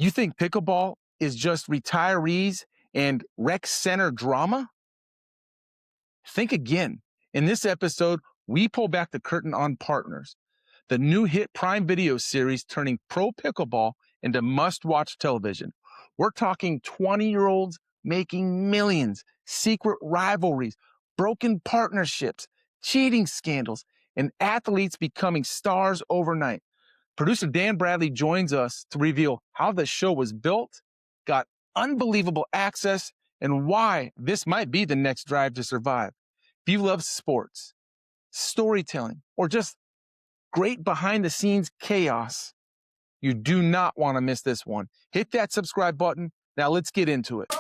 You think pickleball is just retirees and rec center drama? Think again. In this episode, we pull back the curtain on Partners, the new hit Prime Video series turning pro pickleball into must-watch television. We're talking 20-year-olds making millions, secret rivalries, broken partnerships, cheating scandals, and athletes becoming stars overnight. Producer Dan Bradley joins us to reveal how the show was built, got unbelievable access, and why this might be the next Drive to Survive. If you love sports, storytelling, or just great behind the scenes chaos, you do not want to miss this one. Hit that subscribe button. Now let's get into it.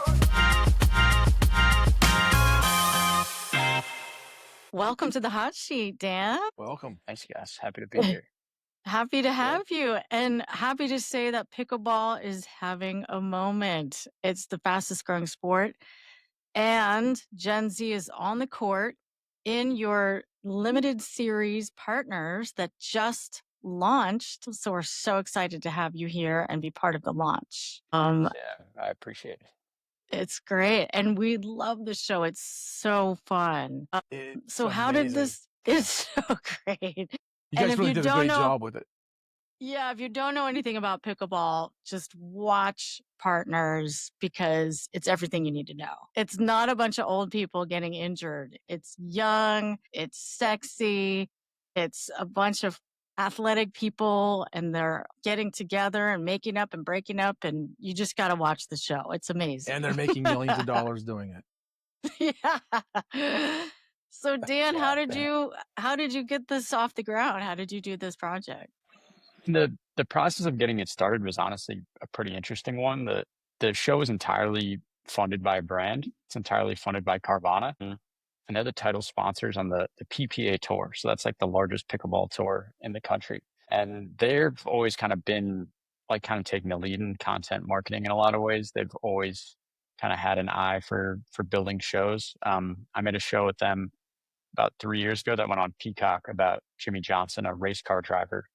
Welcome to the hot sheet, Dan. Welcome. Thanks, guys. Happy to be here. Happy to have you, and happy to say that pickleball is having a moment. It's the fastest growing sport, and Gen Z is on the court in your limited series Partners that just launched. So we're so excited to have you here and be part of the launch. Yeah, I appreciate it. It's great, and we love the show. It's so fun. It's So how did amazing. this? It's so great. You And guys if really you did a don't great know- job with it. Yeah, if you don't know anything about pickleball, just watch Partners because it's everything you need to know. It's not a bunch of old people getting injured. It's young, it's sexy, it's a bunch of athletic people and they're getting together and making up and breaking up, and you just got to watch the show. It's amazing. And they're making millions of dollars doing it. Yeah. So Dan, Yeah, how did you get this off the ground? How did you do this project? The process of getting it started was honestly a pretty interesting one. The show is entirely funded by a brand. It's entirely funded by Carvana. And they're the title sponsors on the PPA tour. So that's like the largest pickleball tour in the country. And they've always kind of been like kind of taking the lead in content marketing in a lot of ways. They've always kind of had an eye for building shows. I made a show with them about 3 years ago that went on Peacock about Jimmy Johnson, a race car driver.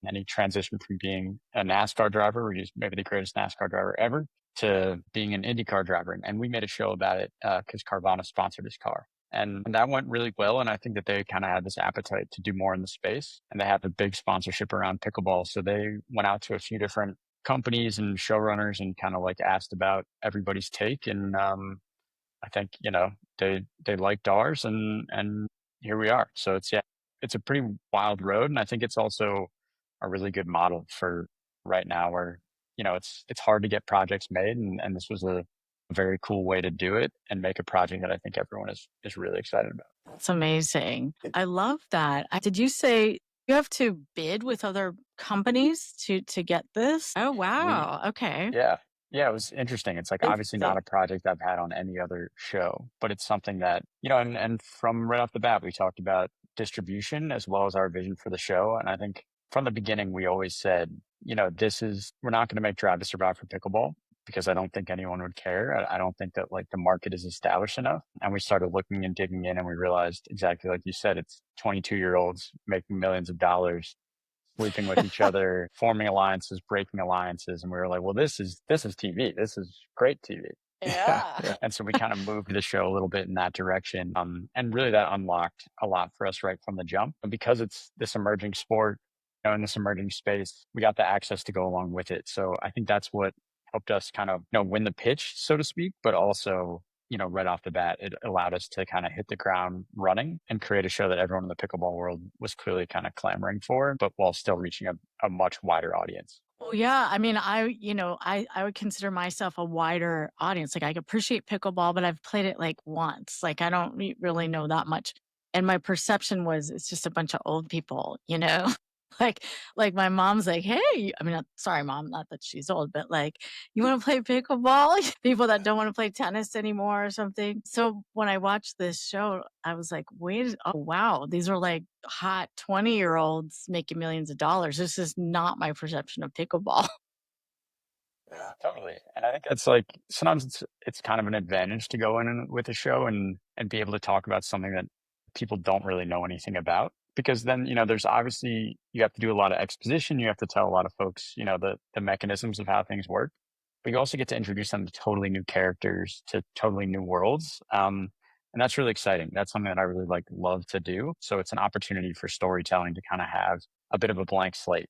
And he transitioned from being a NASCAR driver, where he's maybe the greatest NASCAR driver ever, to being an IndyCar driver. And we made a show about it because Carvana sponsored his car. And that went really well. And I think that they kind of had this appetite to do more in the space. And they have a big sponsorship around pickleball. So they went out to a few different companies and showrunners and kind of like asked about everybody's take. And I think, they liked ours and here we are. So it's a pretty wild road. And I think it's also a really good model for right now where, it's hard to get projects made. And this was a very cool way to do it and make a project that I think everyone is really excited about. That's amazing. I love that. Did you say you have to bid with other companies to get this? Oh, wow. Okay. Yeah. Yeah, it was interesting. It's like obviously not a project I've had on any other show, but it's something that, and from right off the bat, we talked about distribution as well as our vision for the show. And I think from the beginning, we always said, we're not going to make Drive to Survive for pickleball because I don't think anyone would care. I don't think that like the market is established enough. And we started looking and digging in and we realized exactly like you said, it's 22-year-olds making millions of dollars sleeping with each other, forming alliances, breaking alliances. And we were like, well, this is TV. This is great TV. Yeah. And so we kind of moved the show a little bit in that direction. And really that unlocked a lot for us right from the jump. And because it's this emerging sport, in this emerging space, we got the access to go along with it. So I think that's what helped us kind of, win the pitch, so to speak, but also, right off the bat, it allowed us to kind of hit the ground running and create a show that everyone in the pickleball world was clearly kind of clamoring for, but while still reaching a much wider audience. Well, yeah. I mean, I would consider myself a wider audience. Like I appreciate pickleball, but I've played it like once. Like I don't really know that much. And my perception was it's just a bunch of old people, like my mom's like, hey, I mean, sorry, mom, not that she's old, but like, you want to play pickleball? People that don't want to play tennis anymore or something. So when I watched this show, I was like, oh, wow, these are like hot 20-year-olds making millions of dollars. This is not my perception of pickleball. Yeah, totally. And I think that's like sometimes it's kind of an advantage to go in with a show and be able to talk about something that people don't really know anything about because then, there's obviously you have to do a lot of exposition, you have to tell a lot of folks, the mechanisms of how things work, but you also get to introduce them to totally new characters, to totally new worlds, and that's really exciting. That's something that I really, love to do, so it's an opportunity for storytelling to kinda have a bit of a blank slate,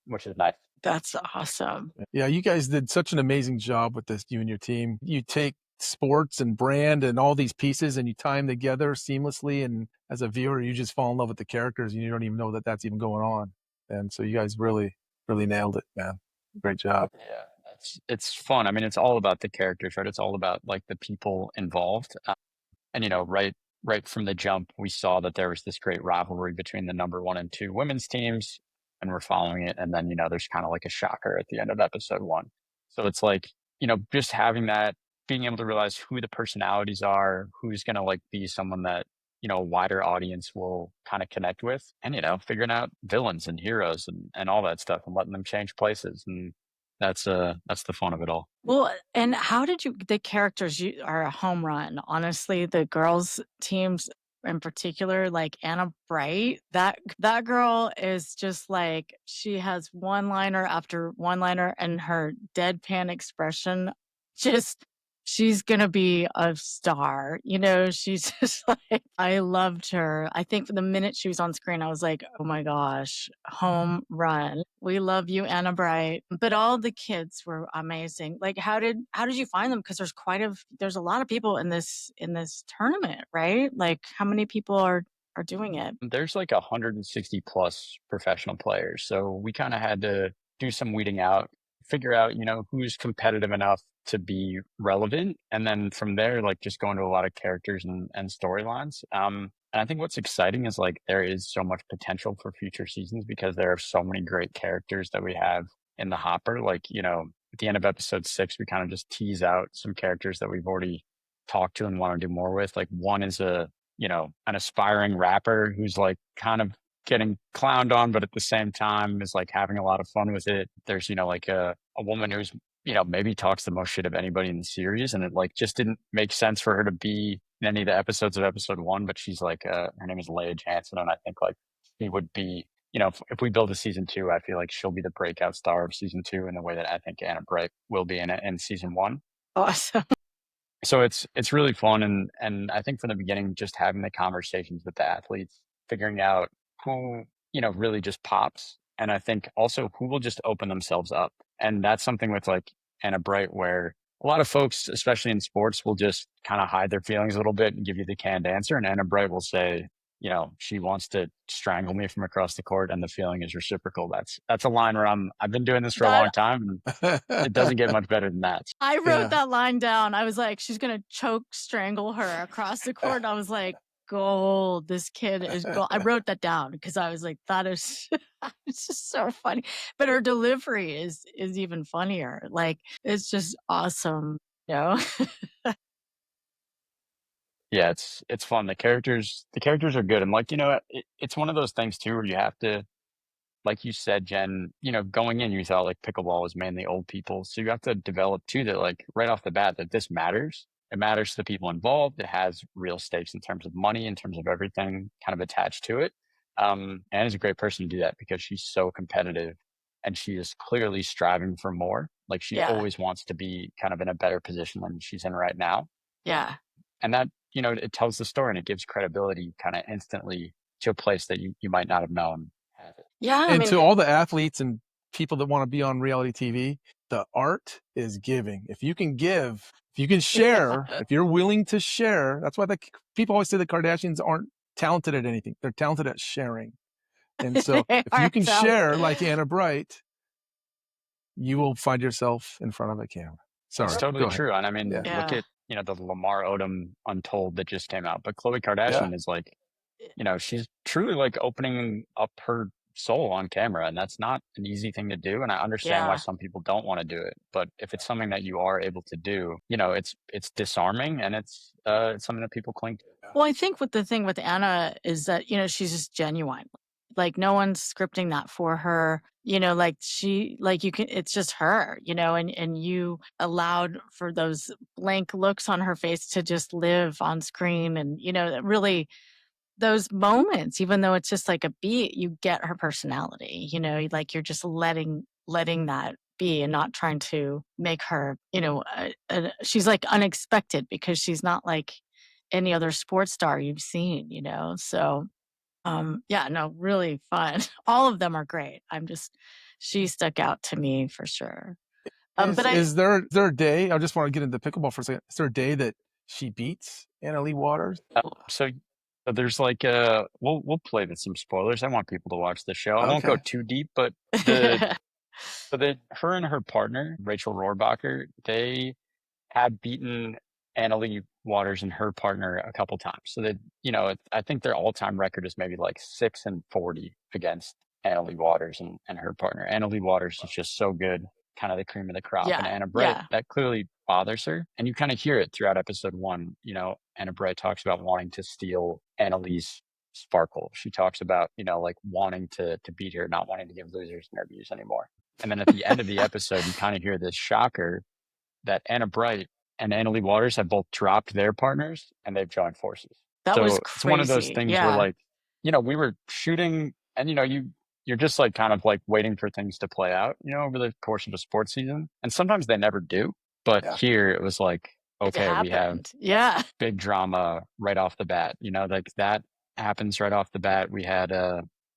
which is nice. That's awesome. Yeah, you guys did such an amazing job with this, you and your team. You take sports and brand and all these pieces and you tie them together seamlessly. And as a viewer, you just fall in love with the characters and you don't even know that that's even going on. And so you guys really, really nailed it, man. Great job. Yeah, it's fun. I mean, it's all about the characters, right? It's all about, the people involved. And right from the jump, we saw that there was this great rivalry between the number 1 and 2 women's teams, and we're following it. And then, there's kind of like a shocker at the end of episode 1. So it's like, just having that, being able to realize who the personalities are, who's gonna be someone that, a wider audience will kind of connect with, and figuring out villains and heroes and all that stuff and letting them change places. And that's the fun of it all. Well, and how did you the characters you are a home run. Honestly, the girls teams in particular, like Anna Bright, that girl is just like she has one-liner after one-liner and her deadpan expression just she's gonna be a star. She's just like I loved her. I think the minute she was on screen, I was like, oh my gosh, home run. We love you, Anna Bright. But all the kids were amazing. Like how did you find them? Because there's a lot of people in this tournament, right? Like how many people are doing it? There's 160 plus professional players. So we kind of had to do some weeding out, figure out, who's competitive enough to be relevant. And then from there, just go into a lot of characters and storylines. And I think what's exciting is there is so much potential for future seasons because there are so many great characters that we have in the hopper. At the end of episode 6, we kind of just tease out some characters that we've already talked to and want to do more with. One is an aspiring rapper who's kind of getting clowned on, but at the same time is having a lot of fun with it. There's, a woman who's, maybe talks the most shit of anybody in the series. And it just didn't make sense for her to be in any of the episodes of episode 1, but she's her name is Leia Jansen. And I think she would be, if we build a season 2, I feel like she'll be the breakout star of season 2 in the way that I think Anna Bright will be in season 1. Awesome. So it's really fun, and I think from the beginning, just having the conversations with the athletes, figuring out who, really just pops, and I think also who will just open themselves up. And that's something with Anna Bright where a lot of folks, especially in sports, will just kind of hide their feelings a little bit and give you the canned answer. And Anna Bright will say, she wants to strangle me from across the court and the feeling is reciprocal. That's a line where I've been doing this for a long time and it doesn't get much better than that. I wrote that line down. I was like, she's gonna choke strangle her across the court. I was like, gold. This kid is gold. I wrote that down because I was like, that is it's just so funny. But her delivery is even funnier. Like it's just awesome. You know? Yeah, it's fun. The characters are good. And it's one of those things too where you have to, like you said, Jen, going in, you thought pickleball was mainly old people. So you have to develop too that right off the bat that this matters. It matters to the people involved. It has real stakes in terms of money, in terms of everything kind of attached to it. Anna's a great person to do that because she's so competitive and she is clearly striving for more. She Yeah. always wants to be kind of in a better position than she's in right now. Yeah. And that, it tells the story and it gives credibility kind of instantly to a place that you might not have known had it. Yeah. And to all the athletes and people that want to be on reality TV, the art is giving. If you can give, if you can share, if you're willing to share, that's why people always say the Kardashians aren't talented at anything. They're talented at sharing. And so if you can share like Anna Bright, you will find yourself in front of a camera. Sorry. It's totally true. And I mean, Yeah. look at, the Lamar Odom Untold that just came out. But Khloe Kardashian is she's truly opening up her soul on camera. And that's not an easy thing to do. And I understand why some people don't want to do it. But if it's something that you are able to do, it's disarming and it's something that people cling to. Well, I think the thing with Anna is that, she's just genuine. No one's scripting that for her, you can, it's just her, and you allowed for those blank looks on her face to just live on screen. And, that really, those moments, even though it's just like a beat, you get her personality, like you're just letting that be and not trying to make her, she's like unexpected because she's not like any other sports star you've seen, So yeah, no, really fun. All of them are great. She stuck out to me for sure. But Is there a day? I just want to get into pickleball for a second. Is there a day that she beats Anna Lee Waters? So there's like we'll play with some spoilers. I want people to watch the show. I won't go too deep, but her and her partner Rachel Rohrbacher, they had beaten Anna Lee Waters and her partner a couple times. So I think their all-time record is maybe like 6-40 against Anna Lee Waters and her partner. Anna Lee Waters is just so good, kind of the cream of the crop. Yeah, and Anna Bright, yeah. that clearly bothers her. And you kind of hear it throughout episode 1. Anna Bright talks about wanting to steal Anna Lee's sparkle. She talks about, like wanting to beat her, not wanting to give losers interviews anymore. And then at the end of the episode, you kind of hear this shocker that Anna Bright and Anna Lee Waters have both dropped their partners and they've joined forces. That was crazy. It's one of those things where like, we were shooting and, you're just like kind of like waiting for things to play out, over the course of a sports season. And sometimes they never do. But here it was like, okay, we have big drama right off the bat, like that happens right off the bat. We had,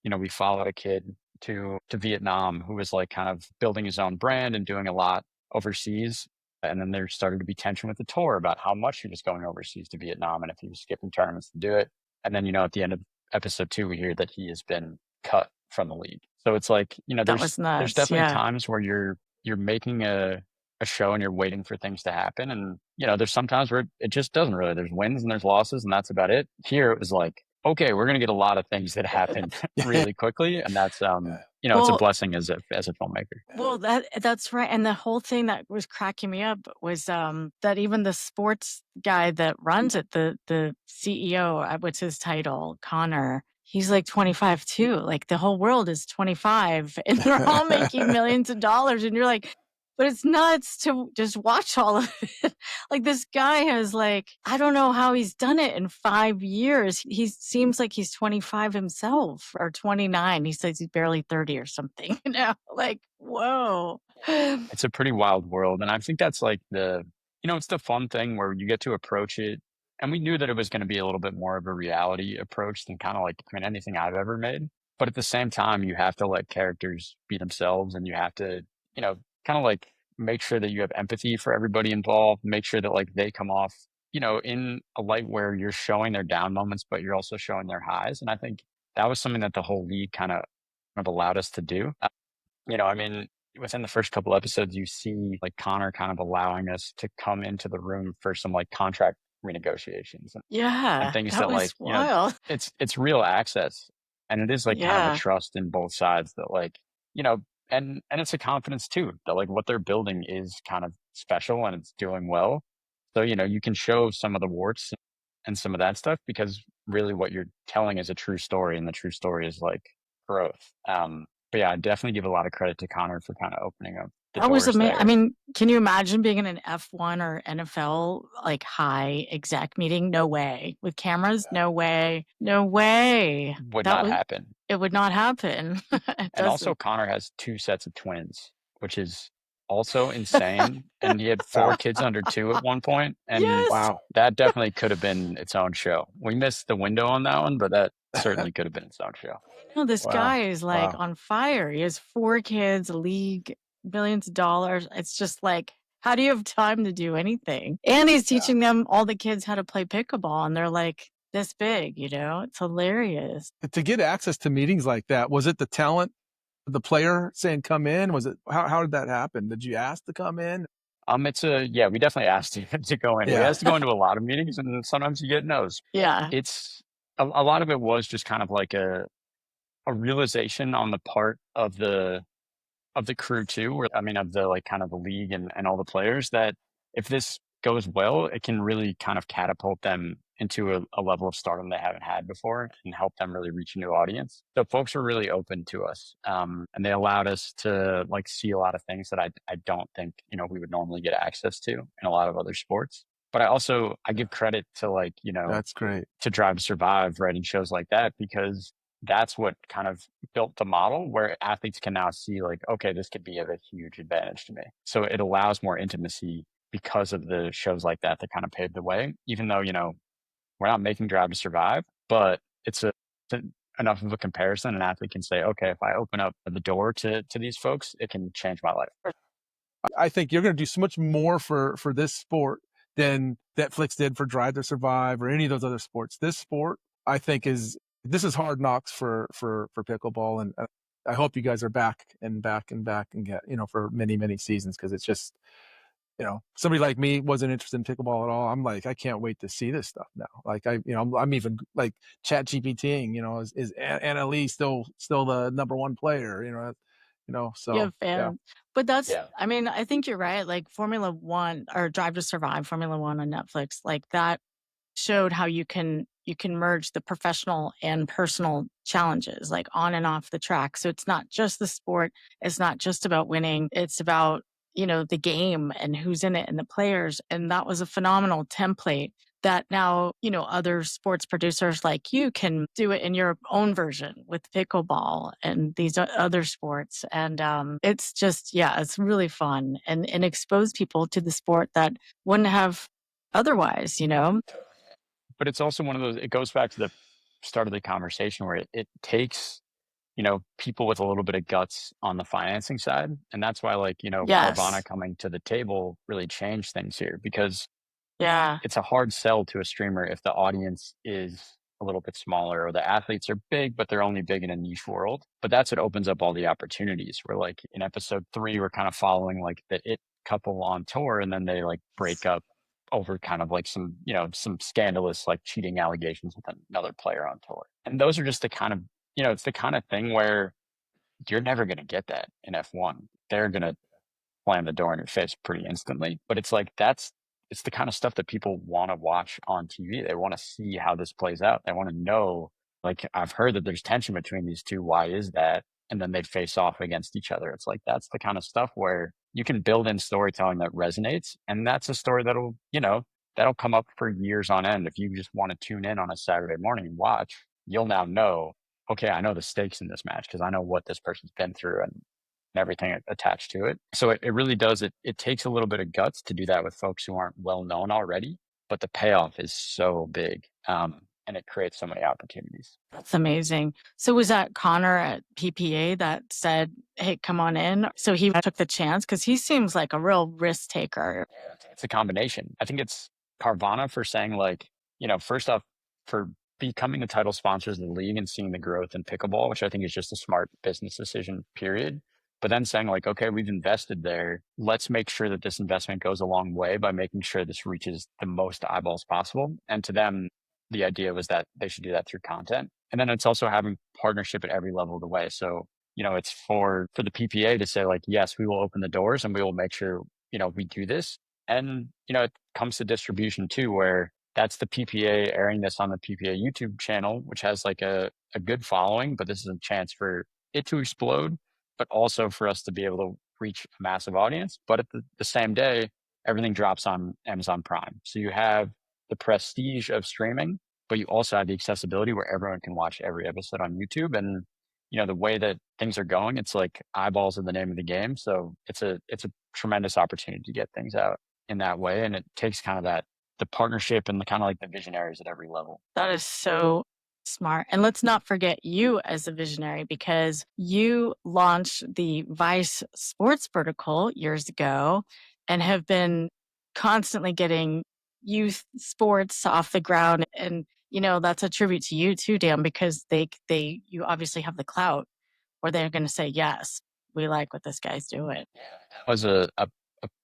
we followed a kid to Vietnam who was like kind of building his own brand and doing a lot overseas. And then there started to be tension with the tour about how much he was going overseas to Vietnam and if he was skipping tournaments to do it. And then, at the end of episode 2, we hear that he has been cut from the league. So it's like, there's definitely times where you're making a show and you're waiting for things to happen. And, there's some times where it just doesn't really. There's wins and there's losses and that's about it. Here it was like, okay, we're going to get a lot of things that happen really quickly. And that's, it's a blessing as a filmmaker. Well, that's right. And the whole thing that was cracking me up was that even the sports guy that runs it, the CEO, what's his title, Connor, he's like 25 too. Like the whole world is 25 and they're all making millions of dollars. And you're like, but it's nuts to just watch all of it. Like this guy has like, I don't know how he's done it in 5 years. He seems like he's 25 himself or 29. He says he's barely 30 or something, like, whoa. It's a pretty wild world. And I think that's like it's the fun thing where you get to approach it. And we knew that it was going to be a little bit more of a reality approach than kind of like, anything I've ever made. But at the same time, you have to let characters be themselves and you have to, kind of like make sure that you have empathy for everybody involved, make sure that like they come off, in a light where you're showing their down moments, but you're also showing their highs. And I think that was something that the whole league kind of allowed us to do. Within the first couple episodes, you see like Connor kind of allowing us to come into the room for some like contract renegotiations and things that like, wild. It's real access. And it is like kind of a trust in both sides that like, and it's a confidence too that like what they're building is kind of special and it's doing well. So, you can show some of the warts and some of that stuff because really what you're telling is a true story and the true story is like growth. But yeah, I definitely give a lot of credit to Connor for kind of opening up the doors. That was amazing. I mean, can you imagine being in an F1 or NFL like high exec meeting? No way. With cameras? No way. No way. Would not happen. It would not happen. And also Connor has 2 sets of twins, which is also insane. And he had 4 kids under 2 at one point. And wow, that definitely could have been its own show. We missed the window on that one, but that certainly could have been its own show. No, this guy is like on fire. He has 4 kids, a league, billions of dollars. It's just like, how do you have time to do anything? And he's teaching them, all the kids, how to play pickleball. And they're like this big, it's hilarious. To get access to meetings like that, was it the talent, the player saying come in? Was it, how did that happen? Did you ask to come in? We definitely asked him to go in. We asked to go into a lot of meetings and sometimes you get no's. Yeah. It's a lot of it was just kind of like a realization on the part of the crew too, of the like kind of the league and all the players that if this goes well, it can really kind of catapult them into a level of stardom they haven't had before and help them really reach a new audience. So folks were really open to us. And they allowed us to like see a lot of things that I don't think, we would normally get access to in a lot of other sports. But I give credit to like, That's great. to Drive to Survive, writing shows like that, because that's what kind of built the model where athletes can now see like, okay, this could be of a huge advantage to me. So it allows more intimacy because of the shows like that that kind of paved the way, even though, we're not making Drive to Survive, but it's enough of a comparison. An athlete can say, okay, if I open up the door to these folks, it can change my life. I think you're going to do so much more for this sport than Netflix did for Drive to Survive or any of those other sports. This sport, I think, this is hard knocks for pickleball, and I hope you guys are back and back and back and get for many many seasons, because it's just somebody like me wasn't interested in pickleball at all. I'm like, I can't wait to see this stuff now. Like I'm even like chat GPTing, is Anna Lee still the number one player, You so have yeah. fans. But that's, I mean, I think you're right. Like Formula One or Drive to Survive, Formula One on Netflix, like that showed how you can merge the professional and personal challenges, like on and off the track. So it's not just the sport, it's not just about winning, it's about the game and who's in it and the players. And that was a phenomenal template that now other sports producers like you can do it in your own version with pickleball and these other sports. And it's just, yeah, it's really fun and expose people to the sport that wouldn't have otherwise. But it's also one of those, it goes back to the start of the conversation where it takes, people with a little bit of guts on the financing side. And that's why, like, Carvana Yes. coming to the table really changed things here, because Yeah. it's a hard sell to a streamer if the audience is a little bit smaller or the athletes are big, but they're only big in a niche world. But that's what opens up all the opportunities. Where like in episode 3, we're kind of following like the it couple on tour, and then they like break up over kind of like some, some scandalous like cheating allegations with another player on tour. And those are just the kind of, it's the kind of thing where you're never going to get that in F1. They're going to slam the door in your face pretty instantly. But it's like it's the kind of stuff that people want to watch on TV. They want to see how this plays out. They want to know, like, I've heard that there's tension between these two. Why is that? And then they'd face off against each other. It's like that's the kind of stuff where you can build in storytelling that resonates. And that's a story that'll come up for years on end. If you just want to tune in on a Saturday morning and watch, you'll now know, okay, I know the stakes in this match because I know what this person's been through and everything attached to it. So it really does. It takes a little bit of guts to do that with folks who aren't well known already, but the payoff is so big. And it creates so many opportunities. That's amazing. So was that Connor at PPA that said, hey, come on in? So he took the chance because he seems like a real risk taker. It's a combination. I think it's Carvana for saying like, first off, for becoming the title sponsors of the league and seeing the growth in pickleball, which I think is just a smart business decision, period. But then saying like, okay, we've invested there. Let's make sure that this investment goes a long way by making sure this reaches the most eyeballs possible. And to them, the idea was that they should do that through content. And then it's also having partnership at every level of the way. So, it's for the PPA to say like, yes, we will open the doors and we will make sure, we do this. And, it comes to distribution too, where that's the PPA airing this on the PPA YouTube channel, which has like a good following, but this is a chance for it to explode, but also for us to be able to reach a massive audience. But at the same day, everything drops on Amazon Prime. So you have the prestige of streaming, but you also have the accessibility where everyone can watch every episode on YouTube. And, the way that things are going, it's like eyeballs are the name of the game. So it's a tremendous opportunity to get things out in that way. And it takes kind of the partnership and the kind of like the visionaries at every level. That is so smart. And let's not forget you as a visionary, because you launched the Vice Sports vertical years ago and have been constantly getting youth sports off the ground. And, that's a tribute to you too, Dan, because you obviously have the clout or they're going to say, yes, we like what this guy's doing. That was a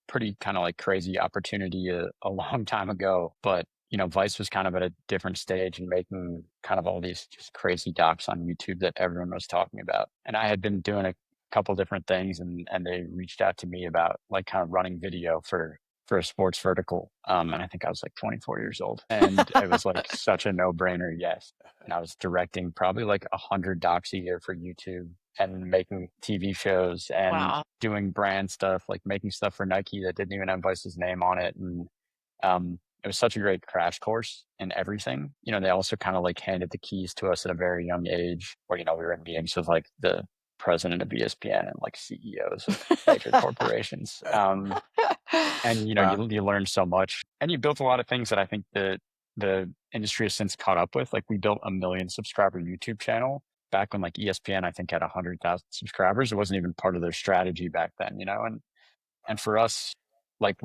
pretty kind of like crazy opportunity a long time ago, but Vice was kind of at a different stage and making kind of all these just crazy docs on YouTube that everyone was talking about. And I had been doing a couple different things, and they reached out to me about like kind of running video for a sports vertical. And I think I was like 24 years old, and it was like such a no brainer. Yes. And I was directing probably like 100 docs a year for YouTube and making TV shows and Wow. doing brand stuff, like making stuff for Nike that didn't even have Vice's name on it. And it was such a great crash course in everything. They also kind of like handed the keys to us at a very young age where, we were in meetings with like the president of ESPN and like CEOs of major corporations. And Wow. you learn so much, and you built a lot of things that I think the industry has since caught up with. Like we built a 1 million subscriber YouTube channel back when like ESPN I think had 100,000 subscribers. It wasn't even part of their strategy back then, and for us, like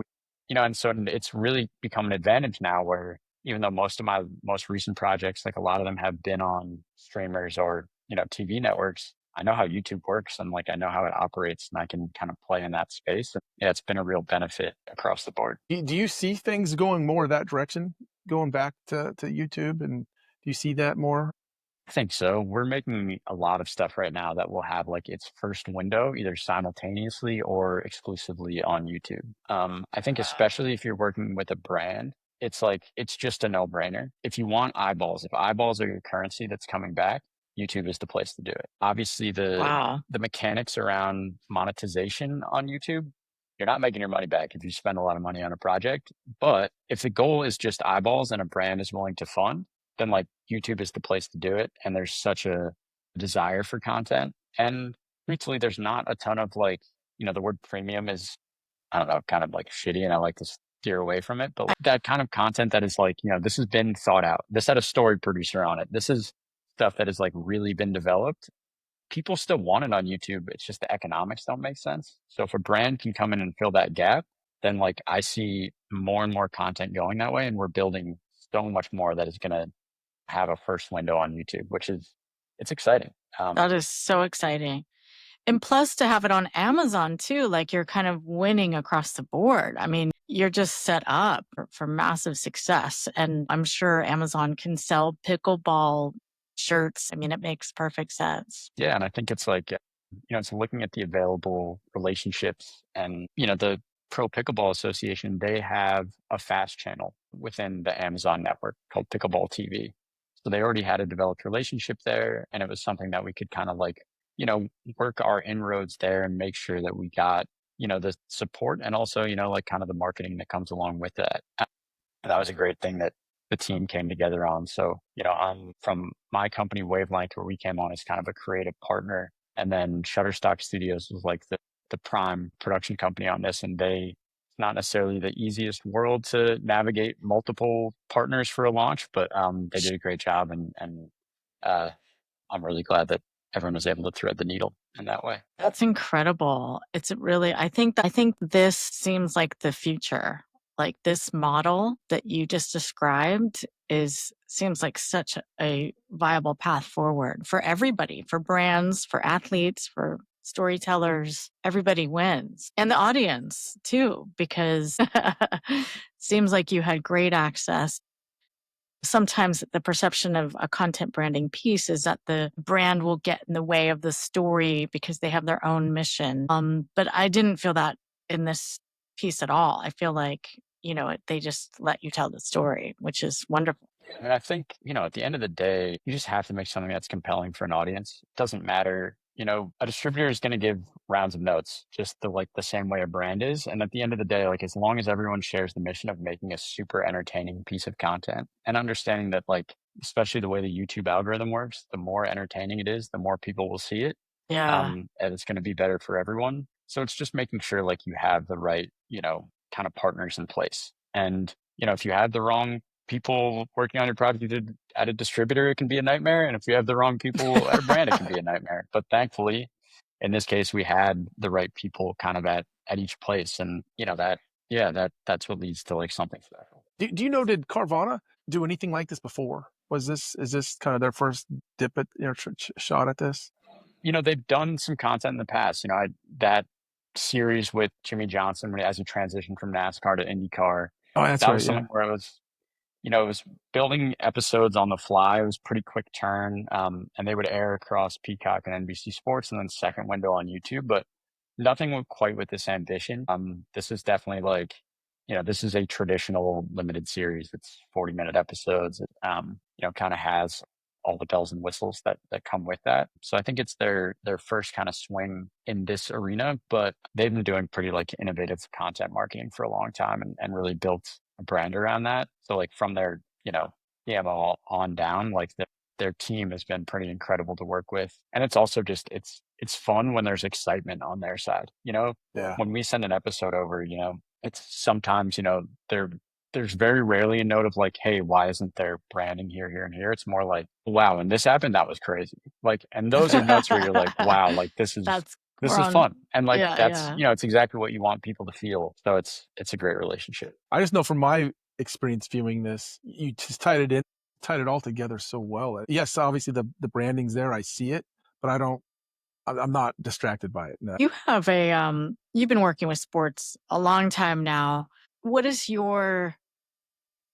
and so it's really become an advantage now where even though most of my most recent projects, like a lot of them have been on streamers or TV networks, I know how YouTube works and like I know how it operates and I can kind of play in that space. And yeah, it's been a real benefit across the board. Do you see things going more that direction, going back to YouTube? And do you see that more? I think so. We're making a lot of stuff right now that will have like its first window either simultaneously or exclusively on YouTube. I think especially if you're working with a brand, it's just a no-brainer. If you want eyeballs, if eyeballs are your currency that's coming back, YouTube is the place to do it. Obviously, the Wow. the mechanics around monetization on YouTube, you're not making your money back if you spend a lot of money on a project. But if the goal is just eyeballs and a brand is willing to fund, then like YouTube is the place to do it. And there's such a desire for content. And truthfully, there's not a ton of like, the word premium is, I don't know, kind of like shitty, and I like to steer away from it. But like, that kind of content that is like, this has been thought out. This had a story producer on it. This is stuff that has like really been developed. People still want it on YouTube. It's just the economics don't make sense. So if a brand can come in and fill that gap, then like I see more and more content going that way. And we're building so much more that is going to have a first window on YouTube, it's exciting. That is so exciting. And plus to have it on Amazon too, like you're kind of winning across the board. I mean, you're just set up for massive success. And I'm sure Amazon can sell pickleball shirts. I mean, it makes perfect sense. Yeah, and I think it's like, it's looking at the available relationships, and the Pro Pickleball Association, they have a fast channel within the Amazon network called Pickleball TV. So they already had a developed relationship there, and it was something that we could kind of like, work our inroads there and make sure that we got, the support and also, like kind of the marketing that comes along with that. And that was a great thing that the team came together on. So, I'm from my company, Wavelength, where we came on as kind of a creative partner. And then Shutterstock Studios was like the prime production company on this. And it's not necessarily the easiest world to navigate multiple partners for a launch, but they did a great job. And I'm really glad that everyone was able to thread the needle in that way. That's incredible. It's really, I think this seems like the future. Like this model that you just described seems like such a viable path forward for everybody, for brands, for athletes, for storytellers. Everybody wins. And the audience too, because seems like you had great access. Sometimes the perception of a content branding piece is that the brand will get in the way of the story because they have their own mission. But I didn't feel that in this piece at all. I feel like, they just let you tell the story, which is wonderful. And I think, at the end of the day, you just have to make something that's compelling for an audience. It doesn't matter. A distributor is going to give rounds of notes just the same way a brand is. And at the end of the day, like as long as everyone shares the mission of making a super entertaining piece of content and understanding that like, especially the way the YouTube algorithm works, the more entertaining it is, the more people will see it. Yeah. And it's going to be better for everyone. So it's just making sure like you have the right, kind of partners in place. And, if you have the wrong people working on your project at a distributor, it can be a nightmare. And if you have the wrong people at a brand, it can be a nightmare. But thankfully, in this case, we had the right people kind of at each place. And, that's what leads to like something special. Do you know, did Carvana do anything like this before? Is this kind of their first dip at, shot at this? They've done some content in the past. That series with Jimmy Johnson as he transitioned from NASCAR to IndyCar. Oh, that's that right. was something where it was building episodes on the fly. It was a pretty quick turn. And they would air across Peacock and NBC Sports and then second window on YouTube, but nothing quite with this ambition. This is definitely like, this is a traditional limited series. It's 40-minute episodes. It, kind of has all the bells and whistles that come with that. So I think it's their first kind of swing in this arena, but they've been doing pretty like innovative content marketing for a long time and really built a brand around that. So like from their, CMO on down, like their team has been pretty incredible to work with. And it's also just it's fun when there's excitement on their side. Yeah. When we send an episode over, it's sometimes, there's very rarely a note of like, hey, why isn't there branding here, here, and here? It's more like, wow, when this happened, that was crazy. Like, and those are notes where you're like, wow, like That's this we're is on. fun. And like Yeah, that's, yeah. it's exactly what you want people to feel. So it's a great relationship. I just know from my experience viewing this, you just tied it all together so well. Yes, obviously the branding's there, I see it, but I'm not distracted by it. No. You have you've been working with sports a long time now. What is your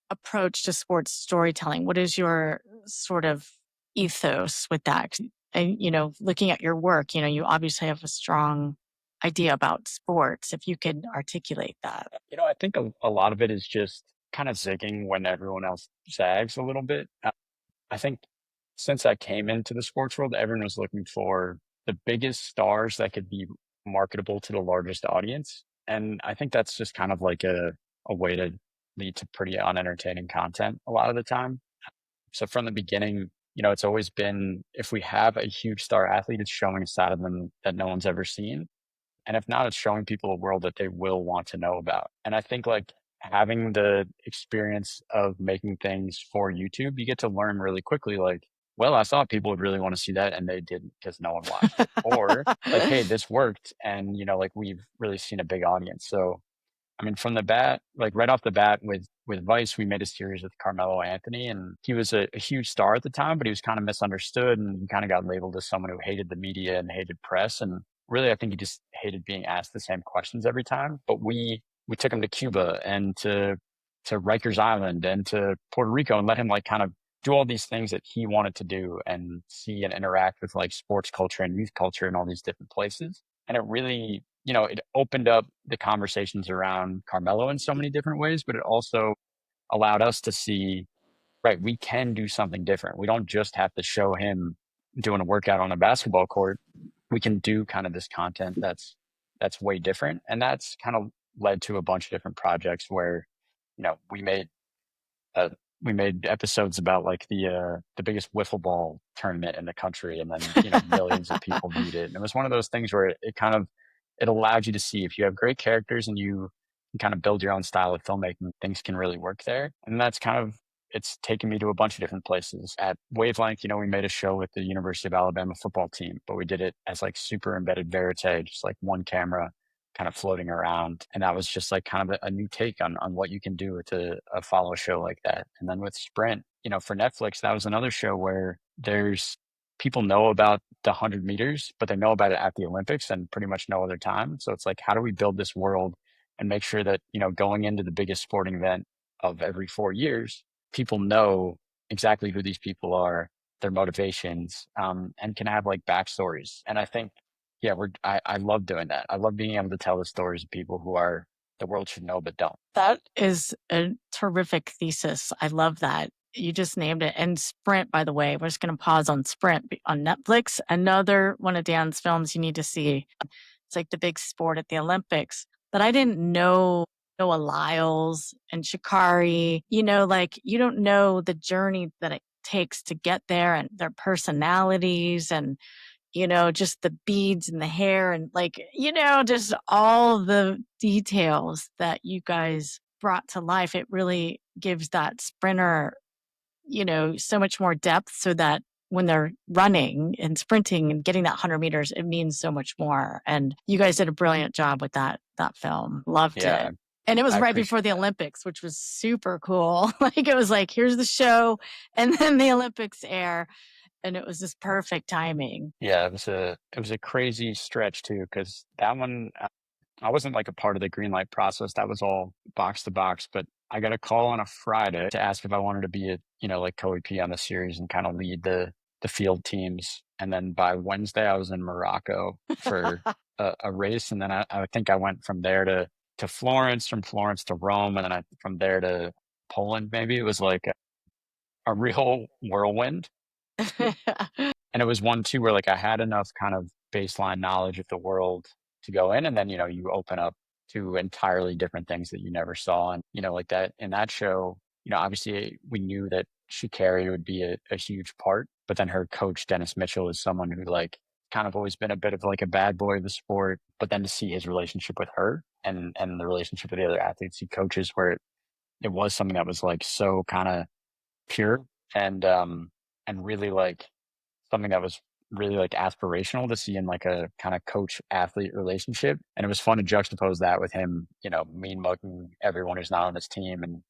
approach to sports storytelling? What is your sort of ethos with that? 'Cause, and looking at your work, you obviously have a strong idea about sports. If you could articulate that. I think a lot of it is just kind of zigging when everyone else zags a little bit. I think since I came into the sports world, everyone was looking for the biggest stars that could be marketable to the largest audience. And I think that's just kind of like a way to lead to pretty unentertaining content a lot of the time. So from the beginning, it's always been if we have a huge star athlete, it's showing a side of them that no one's ever seen. And if not, it's showing people a world that they will want to know about. And I think like having the experience of making things for YouTube, you get to learn really quickly, like, well, I thought people would really want to see that and they didn't because no one watched it. Or like, hey, this worked. And, like we've really seen a big audience. So I mean, from the bat, like right off the bat with Vice, we made a series with Carmelo Anthony, and he was a huge star at the time, but he was kind of misunderstood and he kind of got labeled as someone who hated the media and hated press. And really, I think he just hated being asked the same questions every time. But we took him to Cuba and to Rikers Island and to Puerto Rico and let him like kind of do all these things that he wanted to do and see and interact with like sports culture and youth culture in all these different places. And it really, it opened up the conversations around Carmelo in so many different ways, but it also allowed us to see, right, we can do something different. We don't just have to show him doing a workout on a basketball court. We can do kind of this content that's way different. And that's kind of led to a bunch of different projects where, you know, we made uh, we made episodes about like the biggest wiffle ball tournament in the country, and then millions of people viewed it. And it was one of those things where it kind of it allowed you to see if you have great characters and you can kind of build your own style of filmmaking, things can really work there. And that's kind of it's taken me to a bunch of different places. At Wavelength, we made a show with the University of Alabama football team, but we did it as like super embedded verite, just like one camera kind of floating around. And that was just like kind of a new take on what you can do with a follow show like that. And then with Sprint, for Netflix, that was another show where there's people know about the 100 meters, but they know about it at the Olympics and pretty much no other time. So it's like, how do we build this world and make sure that, going into the biggest sporting event of every 4 years, people know exactly who these people are, their motivations, and can have like backstories. And I think yeah, I love doing that. I love being able to tell the stories of people who are the world should know but don't. That is a terrific thesis. I love that. You just named it. And Sprint, by the way, we're just going to pause on Sprint on Netflix. Another one of Dan's films you need to see. It's like the big sport at the Olympics. But I didn't know Noah Lyles and Shikari. Like you don't know the journey that it takes to get there and their personalities and just the beads in the hair and like, just all the details that you guys brought to life. It really gives that sprinter, so much more depth so that when they're running and sprinting and getting that 100 meters, it means so much more. And you guys did a brilliant job with that film. Loved Yeah, it. And it was I right before appreciate the that. Olympics, which was super cool. Like it was like, here's the show, and then the Olympics air, and it was just perfect timing. Yeah, it was a crazy stretch too, because that one I wasn't like a part of the green light process. That was all box to box. But I got a call on a Friday to ask if I wanted to be a like co-EP on the series and kind of lead the field teams. And then by Wednesday, I was in Morocco for a race, and then I think I went from there to Florence, from Florence to Rome, and then from there to Poland. Maybe it was like a real whirlwind. And it was one too where like I had enough kind of baseline knowledge of the world to go in, and then you open up to entirely different things that you never saw. And, like that in that show, obviously we knew that Sha'Carri would be a huge part, but then her coach, Dennis Mitchell, is someone who like kind of always been a bit of like a bad boy of the sport, but then to see his relationship with her and the relationship with the other athletes he coaches, where it was something that was like so kind of pure and really like something that was really like aspirational to see in like a kind of coach athlete relationship. And it was fun to juxtapose that with him, mean mugging everyone who's not on his team and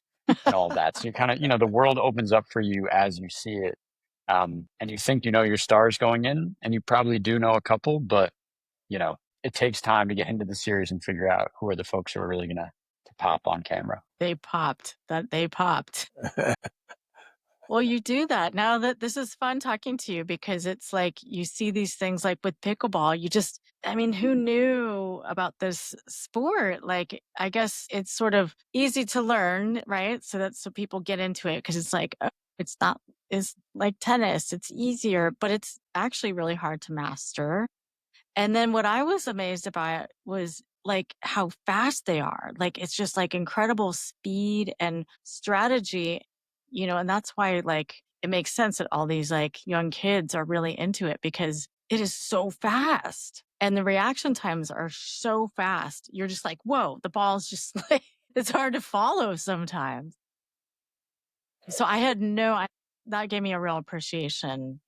all of that. So you kind of, the world opens up for you as you see it. And you think you know your stars going in, and you probably do know a couple, but it takes time to get into the series and figure out who are the folks who are really gonna to pop on camera. They popped. Well, you do that. Now that this is fun talking to you because it's like you see these things like with pickleball, I mean, who knew about this sport? Like, I guess it's sort of easy to learn, right? So people get into it because it's like, it's not, it's like tennis, it's easier, but it's actually really hard to master. And then what I was amazed about was like how fast they are. Like it's just like incredible speed and strategy, and that's why like it makes sense that all these like young kids are really into it because it is so fast. And the reaction times are so fast. You're just like, whoa, the ball's just like it's hard to follow sometimes. So that gave me a real appreciation,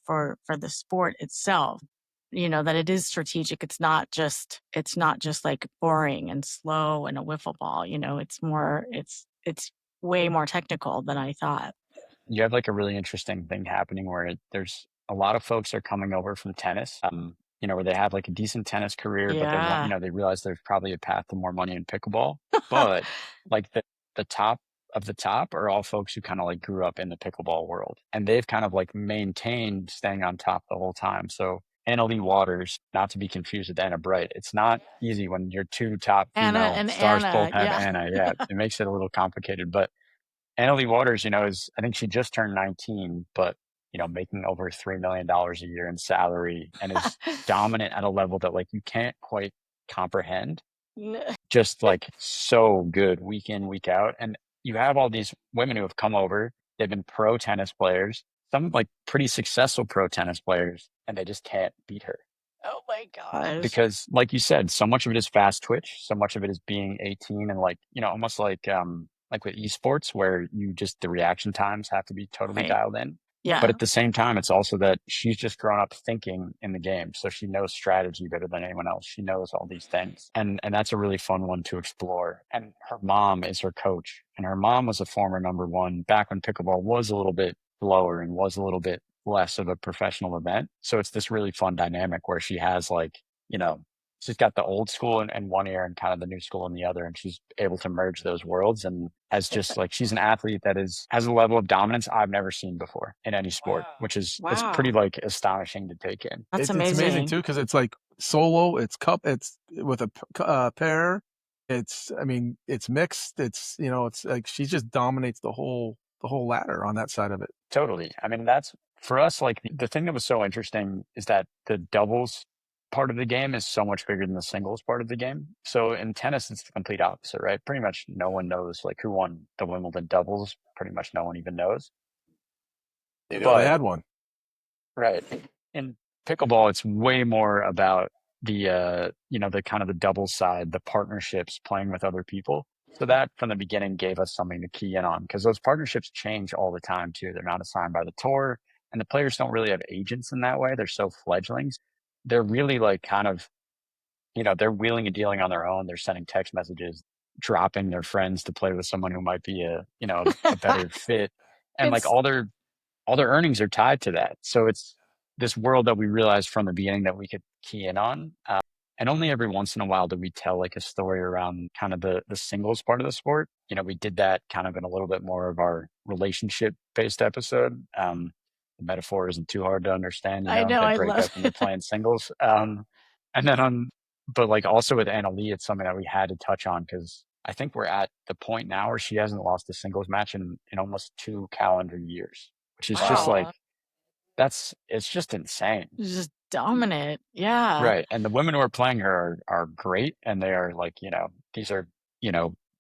for the sport itself, that it is strategic. It's not just like boring and slow and a wiffle ball, it's way more technical than I thought. You have like a really interesting thing happening where there's a lot of folks are coming over from tennis, where they have like a decent tennis career, but Yeah. they realize there's probably a path to more money in pickleball. But like the top of the top are all folks who kind of like grew up in the pickleball world, and they've kind of like maintained staying on top the whole time. So Anna Lee Waters, not to be confused with Anna Bright. It's not easy when your two top Anna female and stars both Anna. have Yeah. Anna. Yeah, it makes it a little complicated, but Anna Lee Waters, I think she just turned 19, but, making over $3 million a year in salary and is dominant at a level that like you can't quite comprehend. N- Just like so good week in, week out. And you have all these women who have come over. They've been pro tennis players, some like pretty successful pro tennis players, and they just can't beat her. Oh my gosh. Because like you said, so much of it is fast twitch, so much of it is being 18 and like, almost like with esports where the reaction times have to be totally Right. dialed in. But Yeah. at the same time, it's also that she's just grown up thinking in the game. So she knows strategy better than anyone else. She knows all these things. And that's a really fun one to explore. And her mom is her coach. And her mom was a former number one back when pickleball was a little bit lower and was a little bit less of a professional event. So it's this really fun dynamic where she has like, you know, she's got the old school in one ear and kind of the new school in the other, and she's able to merge those worlds and has just like she's an athlete that has a level of dominance I've never seen before in any sport, which is it's pretty Wow. like astonishing to take in. That's It's amazing amazing. too because it's like solo, it's with a pair. I mean, it's mixed. It's like she just dominates the whole ladder on that side of it. Totally. I mean, that's for us, like the thing that was so interesting is that the doubles part of the game is so much bigger than the singles part of the game. So in tennis, it's the complete opposite, right? Pretty much no one knows like who won the Wimbledon doubles. Pretty much no one even knows. They But had one. right. In pickleball, it's way more about the kind of the double side, the partnerships, playing with other people. So that from the beginning gave us something to key in on because those partnerships change all the time too. They're not assigned by the tour, and the players don't really have agents in that way. They're so fledglings. They're really like kind of, they're wheeling and dealing on their own. They're sending text messages, dropping their friends to play with someone who might be a better fit. And like It's all their earnings are tied to that. So it's this world that we realized from the beginning that we could key in on. And only every once in a while do we tell like a story around kind of the singles part of the sport. We did that kind of in a little bit more of our relationship based episode. The metaphor isn't too hard to understand. I know, They I break love up and they're playing singles. And then but like also with Anna Lee, it's something that we had to touch on because I think we're at the point now where she hasn't lost a singles match in almost 2 calendar years, which is just Wow. like it's just insane. Just dominant. Yeah. Right. And the women who are playing her are great. And they are like, these are,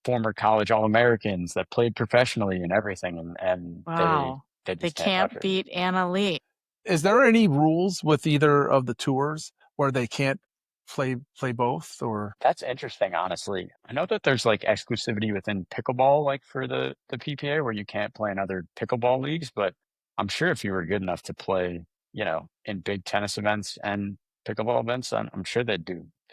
former college All-Americans that played professionally and everything. And they Wow. They just can't touch can't her. beat Anna Lee. Is there any rules with either of the tours where they can't play both, or? That's interesting, honestly. I know that there's like exclusivity within pickleball, like for the PPA, where you can't play in other pickleball leagues. But I'm sure if you were good enough to play, in big tennis events and pickleball events, I'm sure they'd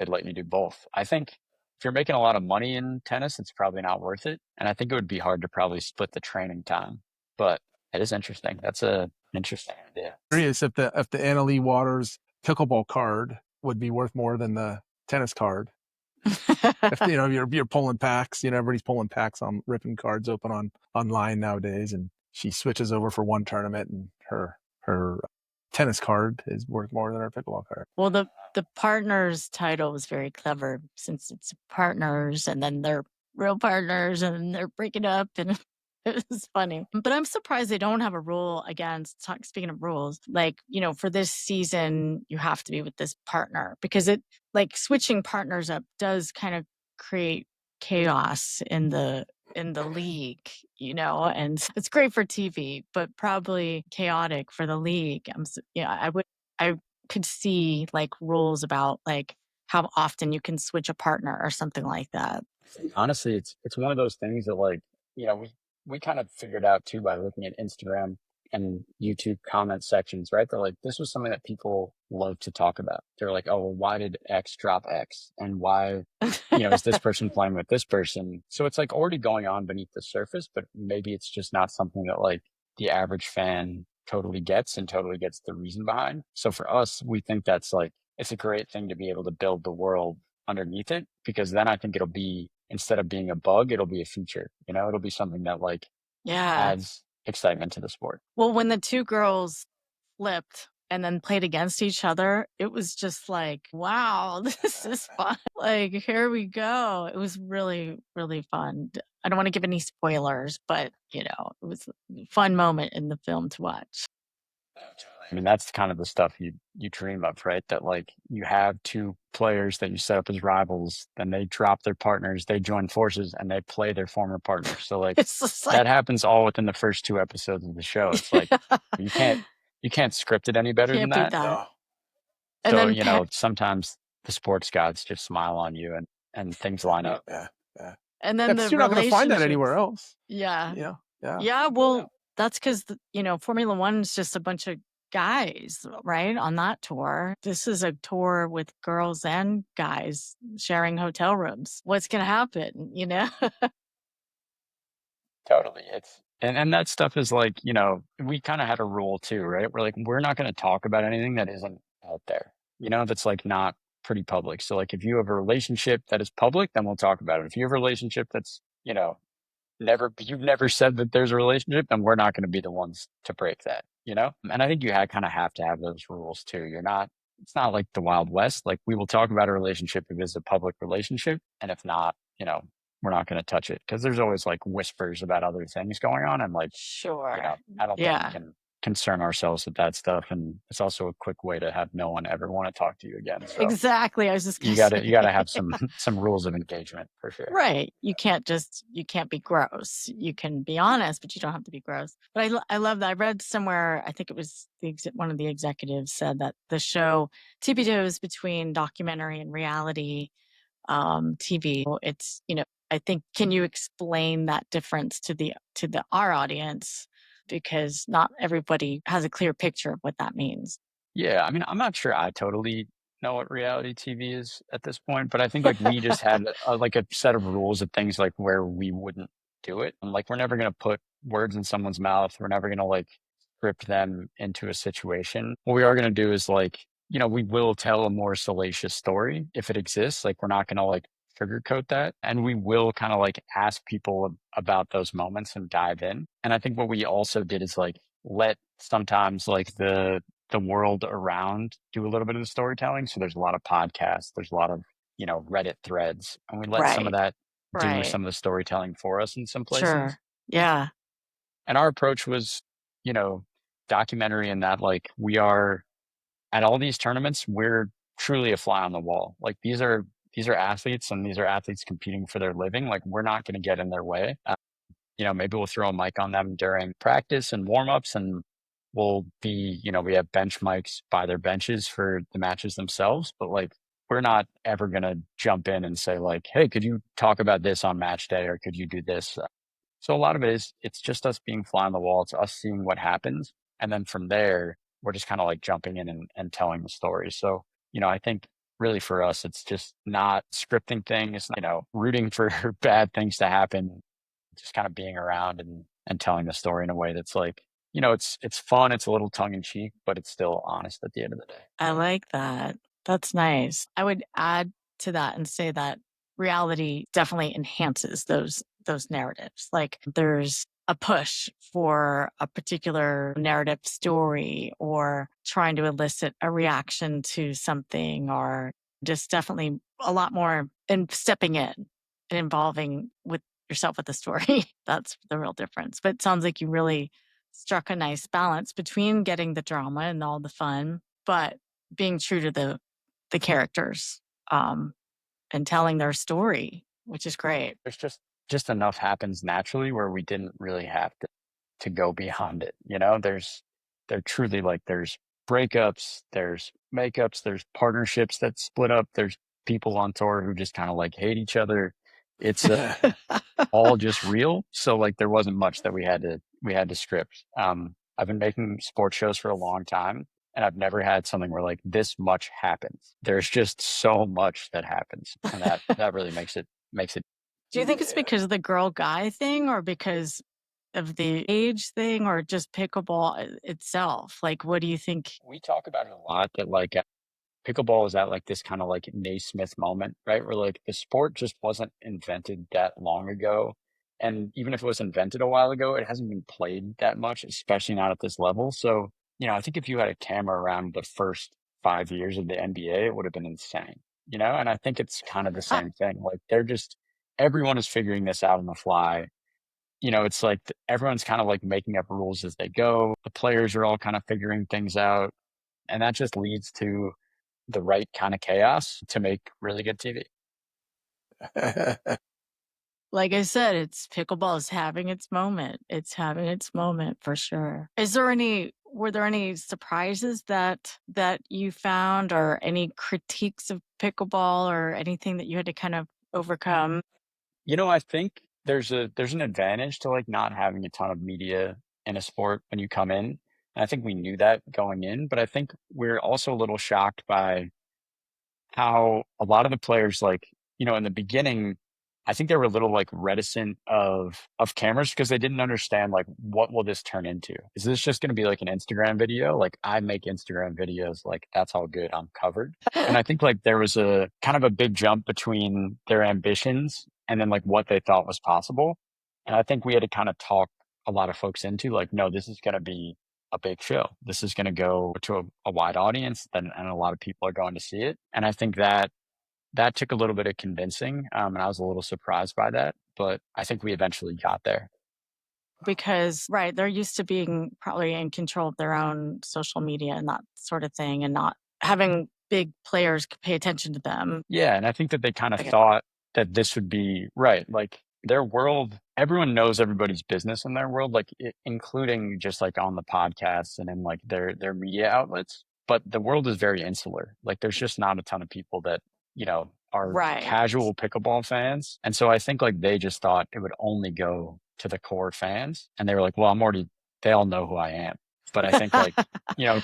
let you do both. I think if you're making a lot of money in tennis, it's probably not worth it. And I think it would be hard to probably split the training time. But it is interesting. That's a interesting idea. Curious if the Anna Lee Waters pickleball card would be worth more than the tennis card. If you're pulling packs, everybody's pulling packs on ripping cards open online nowadays, and she switches over for one tournament, and her tennis card is worth more than her pickleball card. Well, the partners title was very clever, since it's partners and then they're real partners and then they're breaking up, and it was funny. But I'm surprised they don't have a rule against, speaking of rules, like, for this season, you have to be with this partner, because it, like, switching partners up does kind of create chaos in the league, and it's great for TV, but probably chaotic for the league. I could see like rules about like how often you can switch a partner or something like that. Honestly, it's one of those things that like, we kind of figured out too by looking at Instagram and YouTube comment sections, right? They're like, this was something that people love to talk about. They're like, oh, well, why did X drop X? And why, is this person playing with this person? So it's like already going on beneath the surface, but maybe it's just not something that like the average fan totally gets and totally gets the reason behind. So for us, we think that's like, it's a great thing to be able to build the world underneath it, because then I think it'll be, instead of being a bug, it'll be a feature. It'll be something that like adds excitement to the sport. Well, when the two girls flipped and then played against each other, it was just like, wow, this is fun. Like, here we go. It was really, really fun. I don't want to give any spoilers, but it was a fun moment in the film to watch. I mean, that's kind of the stuff you dream of, right? That like you have two players that you set up as rivals, then they drop their partners, they join forces, and they play their former partners. So like It's just like, that happens all within the first 2 episodes of the show. It's like you can't script it any better than can't beat that. that. No. And So, then sometimes the sports gods just smile on you and things line up. Yeah. and then the You're not going to find that anywhere relationships. else. Yeah. Yeah. Yeah, well, that's because, Formula One is just a bunch of guys, right, on that tour. This is a tour with girls and guys sharing hotel rooms. What's going to happen, Totally. And that stuff is like, we kind of had a rule too, right? We're like, we're not going to talk about anything that isn't out there, that's like not pretty public. So like if you have a relationship that is public, then we'll talk about it. If you have a relationship that's, you've never said that there's a relationship, then we're not going to be the ones to break that, And I think you kind of have to have those rules too. It's not like the Wild West. Like we will talk about a relationship if it's a public relationship. And if not, we're not going to touch it, because there's always like whispers about other things going on. And like, Sure. I don't think we can concern ourselves with that stuff. And it's also a quick way to have no one ever want to talk to you again. So Exactly. I was just you gotta have some rules of engagement for sure. Right. You can't be gross. You can be honest, but you don't have to be gross. But I love that. I read somewhere, I think it was one of the executives said that the show tiptoes between documentary and reality TV. It's, I think, can you explain that difference to our audience? Because not everybody has a clear picture of what that means. Yeah, I mean, I'm not sure I totally know what reality TV is at this point, but I think like we just had like a set of rules of things like where we wouldn't do it. And like we're never gonna put words in someone's mouth. We're never gonna like script them into a situation. What we are gonna do is like, we will tell a more salacious story if it exists. Like we're not gonna like sugarcoat that. And we will kind of like ask people about those moments and dive in. And I think what we also did is like let sometimes like the world around do a little bit of the storytelling. So there's a lot of podcasts, there's a lot of, Reddit threads, and we let some of that do some of the storytelling for us in some places. Sure. Yeah. And our approach was, documentary in that like we are at all these tournaments, we're truly a fly on the wall. Like these are athletes, and these are athletes competing for their living. Like we're not going to get in their way. Maybe we'll throw a mic on them during practice and warm-ups, and we'll be, we have bench mics by their benches for the matches themselves, but like we're not ever going to jump in and say like, hey, could you talk about this on match day, or could you do this? So a lot of it is, it's just us being fly on the wall. It's us seeing what happens. And then from there, we're just kind of like jumping in and telling the story. So, I think really for us, it's just not scripting things, rooting for bad things to happen, just kind of being around and telling the story in a way that's like, it's fun. It's a little tongue in cheek, but it's still honest at the end of the day. I like that. That's nice. I would add to that and say that reality definitely enhances those narratives. Like there's a push for a particular narrative story, or trying to elicit a reaction to something, or just definitely a lot more in stepping in and involving with yourself with the story. That's the real difference. But it sounds like you really struck a nice balance between getting the drama and all the fun, but being true to the characters, and telling their story, which is great. There's just enough happens naturally where we didn't really have to go beyond it. There truly, like, there's breakups, there's makeups, there's partnerships that split up, there's people on tour who just kind of like hate each other. It's all just real. So like there wasn't much that we had to script. I've been making sports shows for a long time, and I've never had something where like this much happens. There's just so much that happens, and that really makes it. Do you think it's because of the girl guy thing, or because of the age thing, or just pickleball itself? Like, what do you think? We talk about it a lot that like pickleball is at like this kind of like Naismith moment, right? Where like the sport just wasn't invented that long ago. And even if it was invented a while ago, it hasn't been played that much, especially not at this level. So, I think if you had a camera around the first 5 years of the NBA, it would have been insane, And I think it's kind of the I, same thing. Like everyone is figuring this out on the fly. It's like everyone's kind of like making up rules as they go. The players are all kind of figuring things out. And that just leads to the right kind of chaos to make really good TV. like I said, it's pickleball is having its moment. It's having its moment for sure. Were there any surprises that you found, or any critiques of pickleball, or anything that you had to kind of overcome? I think there's an advantage to like not having a ton of media in a sport when you come in. And I think we knew that going in, but I think we're also a little shocked by how a lot of the players, like, in the beginning, I think they were a little like reticent of cameras because they didn't understand like what will this turn into? Is this just going to be like an Instagram video? Like I make Instagram videos, like that's all good. I'm covered. And I think like there was a kind of a big jump between their ambitions and then like what they thought was possible. And I think we had to kind of talk a lot of folks into like, no, this is going to be a big show. This is going to go to a wide audience, and a lot of people are going to see it. And I think that took a little bit of convincing, and I was a little surprised by that, but I think we eventually got there. Because, right, they're used to being probably in control of their own social media and that sort of thing, and not having big players pay attention to them. Yeah, and I think that they kind of thought that this would be right. Like their world, everyone knows everybody's business in their world, like including just like on the podcasts and in like their media outlets. But the world is very insular. Like there's just not a ton of people that are Right. casual pickleball fans, and so I think like they just thought it would only go to the core fans, and they were like, well, they all know who I am. But I think like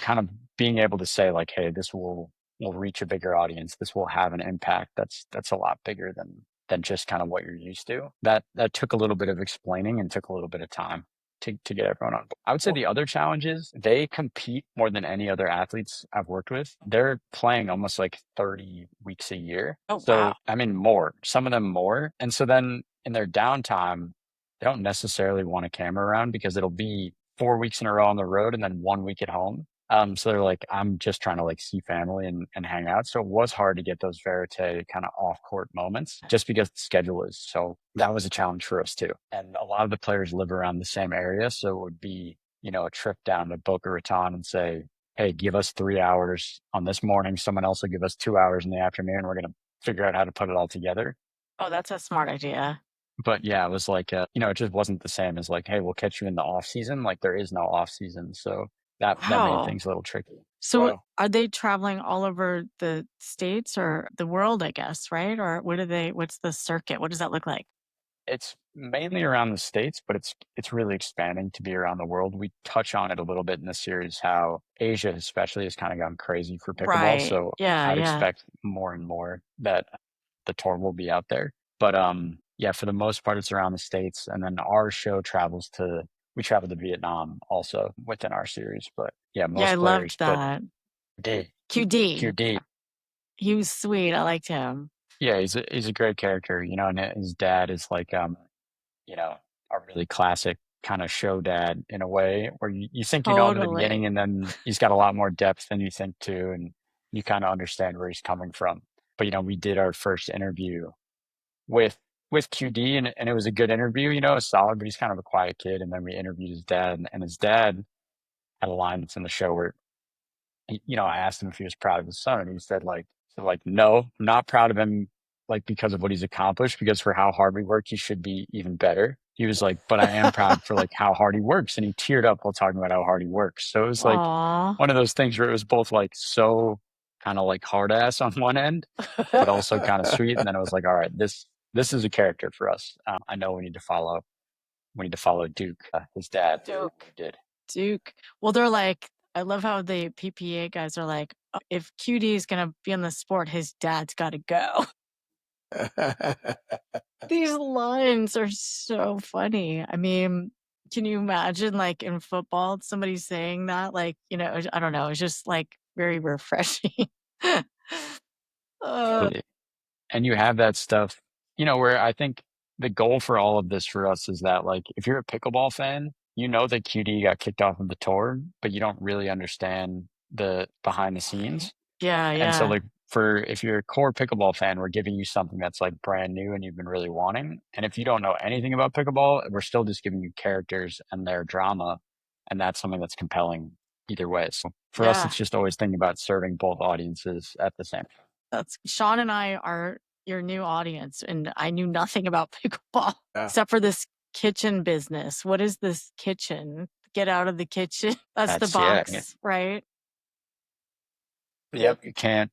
kind of being able to say like, hey, this will reach a bigger audience. This will have an impact that's a lot bigger than just kind of what you're used to. That took a little bit of explaining and took a little bit of time to get everyone on board. I would say the other challenge is they compete more than any other athletes I've worked with. They're playing almost like 30 weeks a year. Oh, So, wow. I mean, more, some of them more. And so then in their downtime, they don't necessarily want a camera around because it'll be 4 weeks in a row on the road and then 1 week at home. So they're like, I'm just trying to like see family and hang out. So it was hard to get those verite kind of off court moments just because the schedule is. So that was a challenge for us too. And a lot of the players live around the same area. So it would be, a trip down to Boca Raton and say, hey, give us 3 hours on this morning. Someone else will give us 2 hours in the afternoon. We're going to figure out how to put it all together. Oh, that's a smart idea. But yeah, it was like, it just wasn't the same as like, hey, we'll catch you in the off season. Like there is no off season. So that made Wow. things a little tricky. So are they traveling all over the states or the world, I guess, right? Or what's the circuit? What does that look like? It's mainly around the States, but it's really expanding to be around the world. We touch on it a little bit in the series, how Asia especially has kind of gone crazy for pickleball. Right. So Yeah, I'd yeah. expect more and more that the tour will be out there. But yeah, for the most part, it's around the States. And then our show we travel to Vietnam also within our series. But yeah, Yeah, I most loved players, but that. D, QD. QD. He was sweet. I liked him. Yeah, he's a great character, and his dad is like you know, a really classic kind of show dad in a way where you think you know him in the Totally. beginning and then he's got a lot more depth than you think too, and you kind of understand where he's coming from. But we did our first interview with QD and it was a good interview, solid, but he's kind of a quiet kid. And then we interviewed his dad and his dad had a line that's in the show where I asked him if he was proud of his son, and he said no, I'm not proud of him, like because of what he's accomplished, because for how hard we work, he should be even better. He was like, but I am proud for like how hard he works, and he teared up while talking about how hard he works. So it was like Aw. one of those things where it was both like so kind of like hard ass on one end, but also kind of sweet. And then it was like, all right, this is a character for us. I know we need to follow. We need to follow Duke, his dad. Duke. We did. Duke. Well, they're like, I love how the PPA guys are like, "Oh, if QD is going to be in the sport, his dad's got to go." These lines are so funny. I mean, can you imagine like in football, somebody saying that? Like, I don't know. It's just like very refreshing. uh, Absolutely. And you have that stuff, where I think the goal for all of this for us is that, like, if you're a pickleball fan, that QD got kicked off of the tour, but you don't really understand the behind the scenes. yeah, And so, yeah. like, if you're a core pickleball fan, we're giving you something that's like brand new and you've been really wanting. And if you don't know anything about pickleball, we're still just giving you characters and their drama. And that's something that's compelling either way. So for us, Yeah. it's just always thinking about serving both audiences at the same time. That's Sean and I are your new audience, and I knew nothing about pickleball except for this kitchen business. What is this kitchen? Get out of the kitchen. That's the Yeah. box, right? Yep, you can't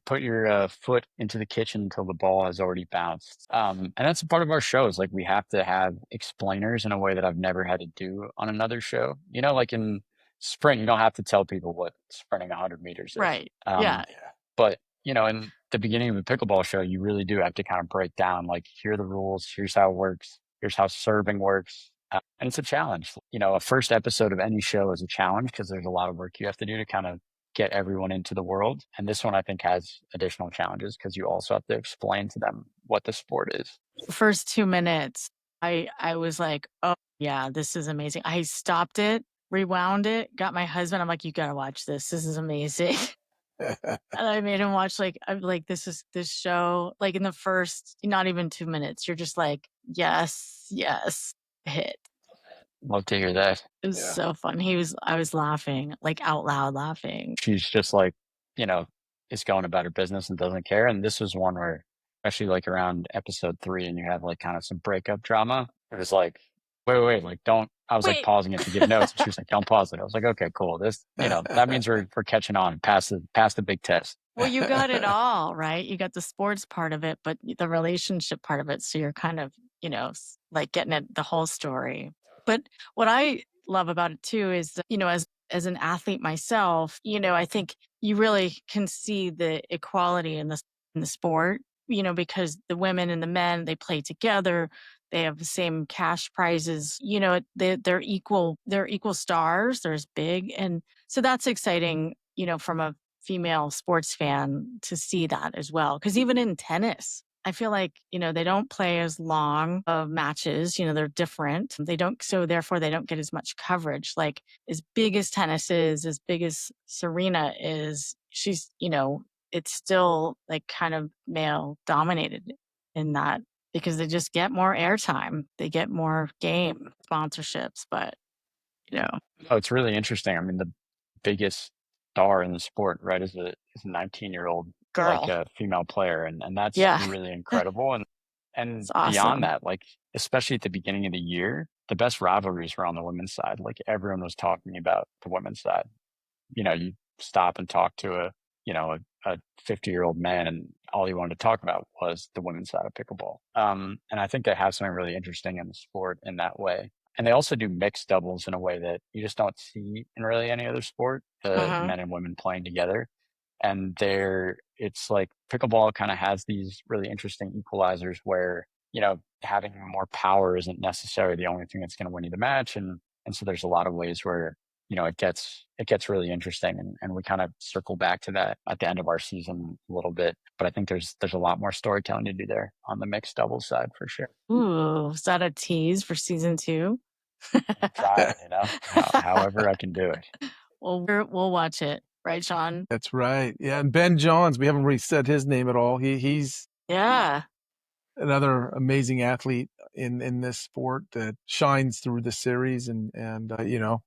put your foot into the kitchen until the ball has already bounced. And that's a part of our shows. Like we have to have explainers in a way that I've never had to do on another show. Like in sprint, you don't have to tell people what sprinting 100 meters is. Right. Yeah. But in the beginning of a pickleball show, you really do have to kind of break down, like, here are the rules, here's how it works, here's how serving works. And it's a challenge. A first episode of any show is a challenge because there's a lot of work you have to do to kind of get everyone into the world. And this one, I think, has additional challenges because you also have to explain to them what the sport is. The first 2 minutes, I was like, oh yeah, this is amazing. I stopped it, rewound it, got my husband. I'm like, you gotta watch this. This is amazing. And I made him watch I'm like, this show, like in the first not even 2 minutes, you're just like, yes, hit. Love to hear that. It was so fun. I was laughing, like out loud laughing. She's just like, is going about her business and doesn't care. And this was one where, especially like around episode 3, and you have like kind of some breakup drama. It was like, wait, like don't. I was like Wait. pausing it to give notes, and she was like, "Don't pause it." I was like, "Okay, cool. This, that means we're catching on past the big test." Well, you got it all, right? You got the sports part of it, but the relationship part of it. So you're kind of, like getting it, the whole story. But what I love about it too is, as an athlete myself, I think you really can see the equality in the sport, because the women and the men, they play together. They have the same cash prizes, they're equal stars. There's big. And so that's exciting, from a female sports fan to see that as well. Because even in tennis, I feel like, they don't play as long of matches, they're different. They don't, so therefore they don't get as much coverage. Like as big as tennis is, as big as Serena is, she's, it's still like kind of male dominated in that because they just get more airtime. They get more game sponsorships, but, Oh, it's really interesting. I mean, the biggest star in the sport, right? As a 19-year-old like Girl. a female player, and that's Yeah. really incredible. It's And beyond awesome. that, like especially at the beginning of the year, the best rivalries were on the women's side. Like everyone was talking about the women's side. You stop and talk to a 50-year-old man, and all he wanted to talk about was the women's side of pickleball. And I think they have something really interesting in the sport in that way. And they also do mixed doubles in a way that you just don't see in really any other sport, the Mhm. men and women playing together. And it's like pickleball kind of has these really interesting equalizers where, having more power isn't necessarily the only thing that's going to win you the match. And so there's a lot of ways where it gets really interesting, and we kind of circle back to that at the end of our season a little bit. But I think there's a lot more storytelling to do there on the mixed doubles side for sure. Ooh, is that a tease for season 2? I'm trying, however I can do it. Well, we'll watch it, right, Sean? That's right. Yeah, and Ben Johns, we haven't really said his name at all. He's Yeah. another amazing athlete in this sport that shines through the series, and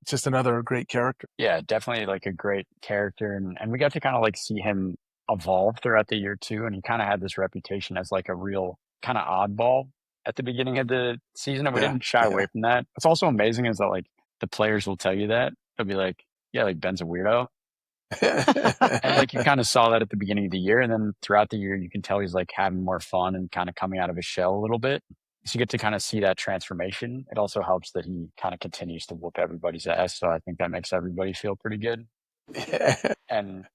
just another great character. Yeah, definitely like a great character, and we got to kind of like see him evolve throughout the year too. And he kind of had this reputation as like a real kind of oddball at the beginning of the season, and we Yeah, didn't shy yeah. away from that. What's also amazing is that like the players will tell you that. They'll be like, yeah, like Ben's a weirdo. And like you kind of saw that at the beginning of the year, and then throughout the year, you can tell he's like having more fun and kind of coming out of his shell a little bit. So you get to kind of see that transformation. It also helps that he kind of continues to whoop everybody's ass. So I think that makes everybody feel pretty good.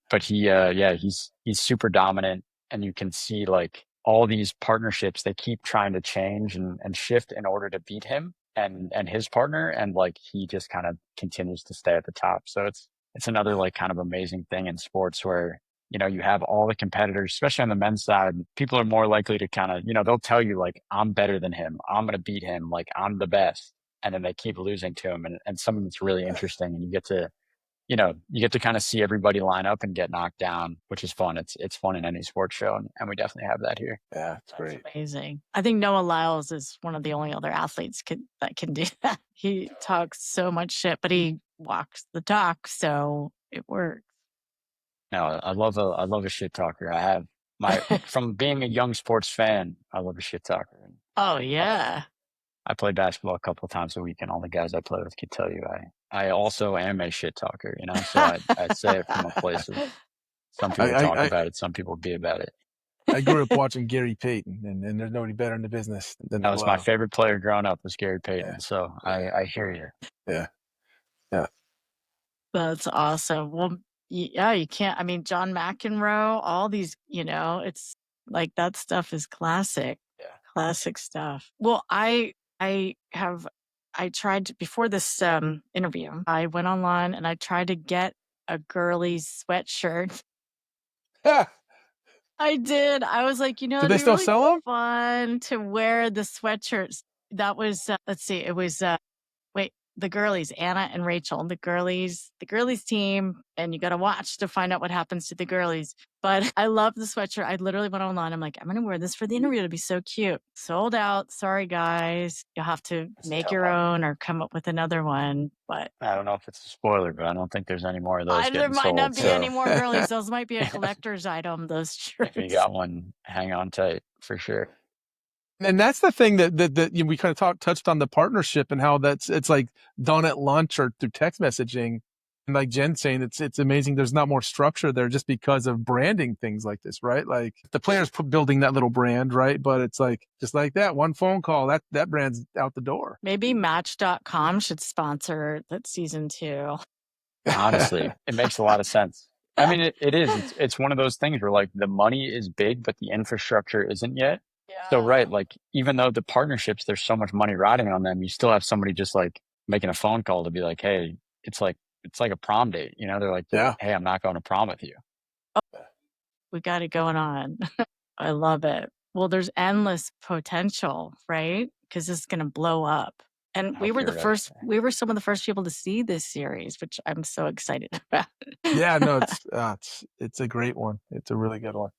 But he's super dominant, and you can see like all these partnerships they keep trying to change and shift in order to beat him and his partner, and like he just kind of continues to stay at the top. So it's another like kind of amazing thing in sports where you have all the competitors, especially on the men's side. People are more likely to kind of they'll tell you like, I'm better than him, I'm going to beat him, like I'm the best, and then they keep losing to him. And some of it's really interesting, and you get to kind of see everybody line up and get knocked down, which is fun. It's fun in any sports show, and we definitely have that here. Yeah, it's That's great. amazing. I think Noah Lyles is one of the only other athletes that can do that. He talks so much shit, but he walks the talk, so it works. No, I love a shit talker. I have my from being a young sports fan, I love a shit talker. Oh I, yeah. I play basketball a couple of times a week, and all the guys I play with can tell you I also am a shit talker. So I'd say it from a place of some people I, talk I, about it, some people be about it. I grew up watching Gary Payton, and there's nobody better in the business than the That was my glove. favorite player growing up was Gary Yeah, Payton. So I hear you. yeah, yeah. That's awesome. Well, yeah, you can't. I mean, John McEnroe, all these, it's like that stuff is classic, Yeah. classic stuff. Well, I tried to, before this interview, I went online and I tried to get a girly's sweatshirt. I did. I was like, Do it'd they be still really sell them? fun to wear the sweatshirts. That was, let's see, it was wait, the girlies, Anna and Rachel, the girlies team, and you got to watch to find out what happens to the girlies. But I love the sweatshirt. I literally went online. I'm like, I'm going to wear this for the interview. It'll be so cute. Sold out. Sorry, guys. You'll have to It's a make tough your one. own or come up with another one. But I don't know if it's a spoiler, but I don't think there's any more of those there getting might sold. not be any So more girlies. Those might be a collector's item, those if you shirts. got one, hang on tight for sure. And that's the thing that we kind of touched on the partnership and how it's like done at lunch or through text messaging. And like Jen saying, it's amazing. There's not more structure there just because of branding things like this, right? Like the players building that little brand, right? But it's like just like that one phone call, that brand's out the door. Maybe Match.com should sponsor that season 2. Honestly, it makes a lot of sense. I mean, it is. It's one of those things where like the money is big, but the infrastructure isn't yet. So Yeah. right, like even though the partnerships, there's so much money riding on them, you still have somebody just like making a phone call to be like, hey, it's like a prom date. They're like, Yeah. hey, I'm not going to prom with you. We got it going on. I love it. Well, there's endless potential, right? Because this is going to blow up. And I we hope were you're right. we were some of the first people to see this series, which I'm so excited about. Yeah, no, it's a great one. It's a really good one.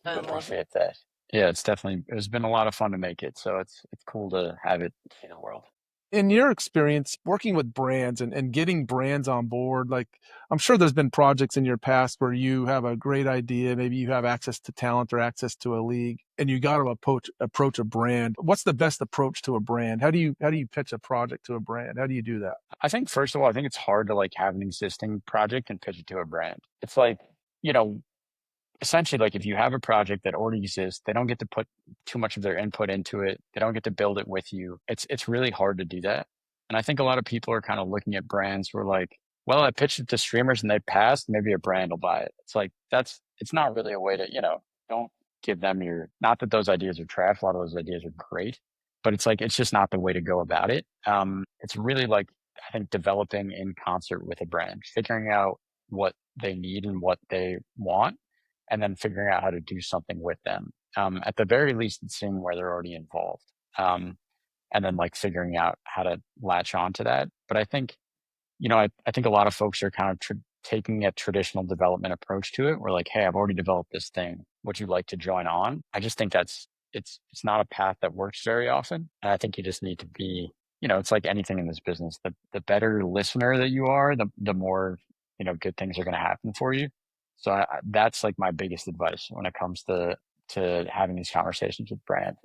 I I love it. appreciate that. Yeah, it's been a lot of fun to make it. So it's cool to have it see the world. In your experience working with brands and getting brands on board, like I'm sure there's been projects in your past where you have a great idea, maybe you have access to talent or access to a league, and you got to approach a brand. What's the best approach to a brand? How do you pitch a project to a brand? How do you do that? I think first of all, I think it's hard to like have an existing project and pitch it to a brand. It's like, you know, essentially like if you have a project that already exists, they don't get to put too much of their input into it. They don't get to build it with you. It's really hard to do that. And I think a lot of people are kind of looking at brands who are like, well, I pitched it to streamers and they passed, maybe a brand will buy it. It's like it's not really a way to, don't give them your, not that those ideas are trash, a lot of those ideas are great, but it's like it's just not the way to go about it. It's really like I think developing in concert with a brand, figuring out what they need and what they want, and then figuring out how to do something with them. At the very least, it's seeing where they're already involved, and then like figuring out how to latch on to that. But I think, I think a lot of folks are kind of taking a traditional development approach to it. We're like, hey, I've already developed this thing. Would you like to join on? I just think it's not a path that works very often. And I think you just need to be, it's like anything in this business. The better listener that you are, the more, good things are going to happen for you. So that's like my biggest advice when it comes to having these conversations with brands.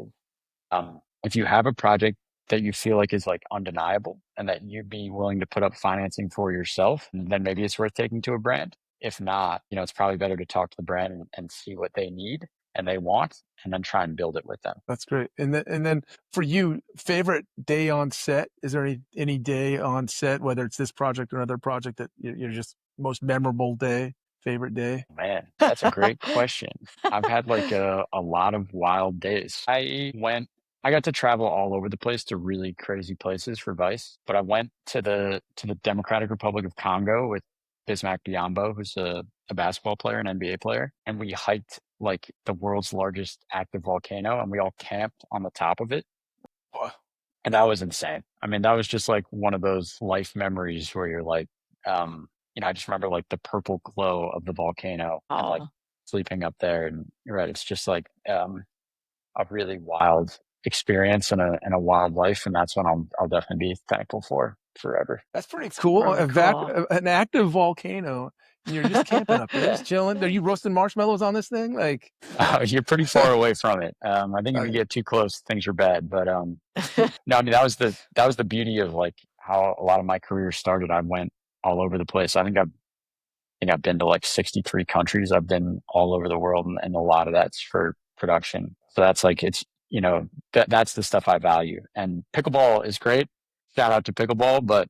If you have a project that you feel like is like undeniable and that you'd be willing to put up financing for yourself, then maybe it's worth taking to a brand. If not, it's probably better to talk to the brand and see what they need and they want, and then try and build it with them. That's great. And then for you, favorite day on set? Is there any day on set, whether it's this project or another project, that you're just most memorable day, favorite day? Man, that's a great question. I've had like a lot of wild days. I got to travel all over the place to really crazy places for Vice, but I went to the Democratic Republic of Congo with Bismack Biyombo, who's a basketball player, an NBA player, and we hiked like the world's largest active volcano, and we all camped on the top of it. Wow. And that was insane. I mean, that was just like one of those life memories where you're like, I just remember like the purple glow of the volcano and like Oh, sleeping up there. And you're right, it's just like a really wild experience and a wild life, and that's what I'll definitely be thankful for forever. That's pretty cool. really cool. An active volcano, and you're just camping up there, just chilling. Are you roasting marshmallows on this thing? Like, You're pretty far away from it. I think if you okay. get too close, things are bad. But no, I mean that was the beauty of like how a lot of my career started. I went all over the place. I think I've been to like 63 countries. I've been all over the world, and a lot of that's for production. So that's like that's the stuff I value. And pickleball is great. Shout out to pickleball, but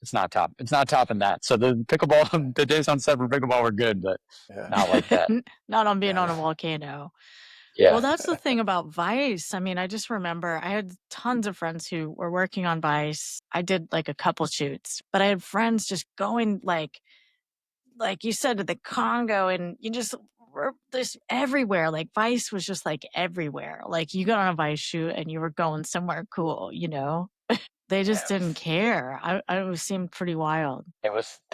it's not top. It's not topping that. So the pickleball, the days on set for pickleball were good, but Yeah. not like that. Not on being on a Yeah. volcano. Well, Yeah. that's the thing about Vice. I mean, I just remember I had tons of friends who were working on Vice. I did like a couple shoots, but I had friends just going like you said, to the Congo, and you just were this everywhere. Like Vice was just like everywhere. Like you got on a Vice shoot and you were going somewhere cool, you know? They just didn't care. It seemed pretty wild. There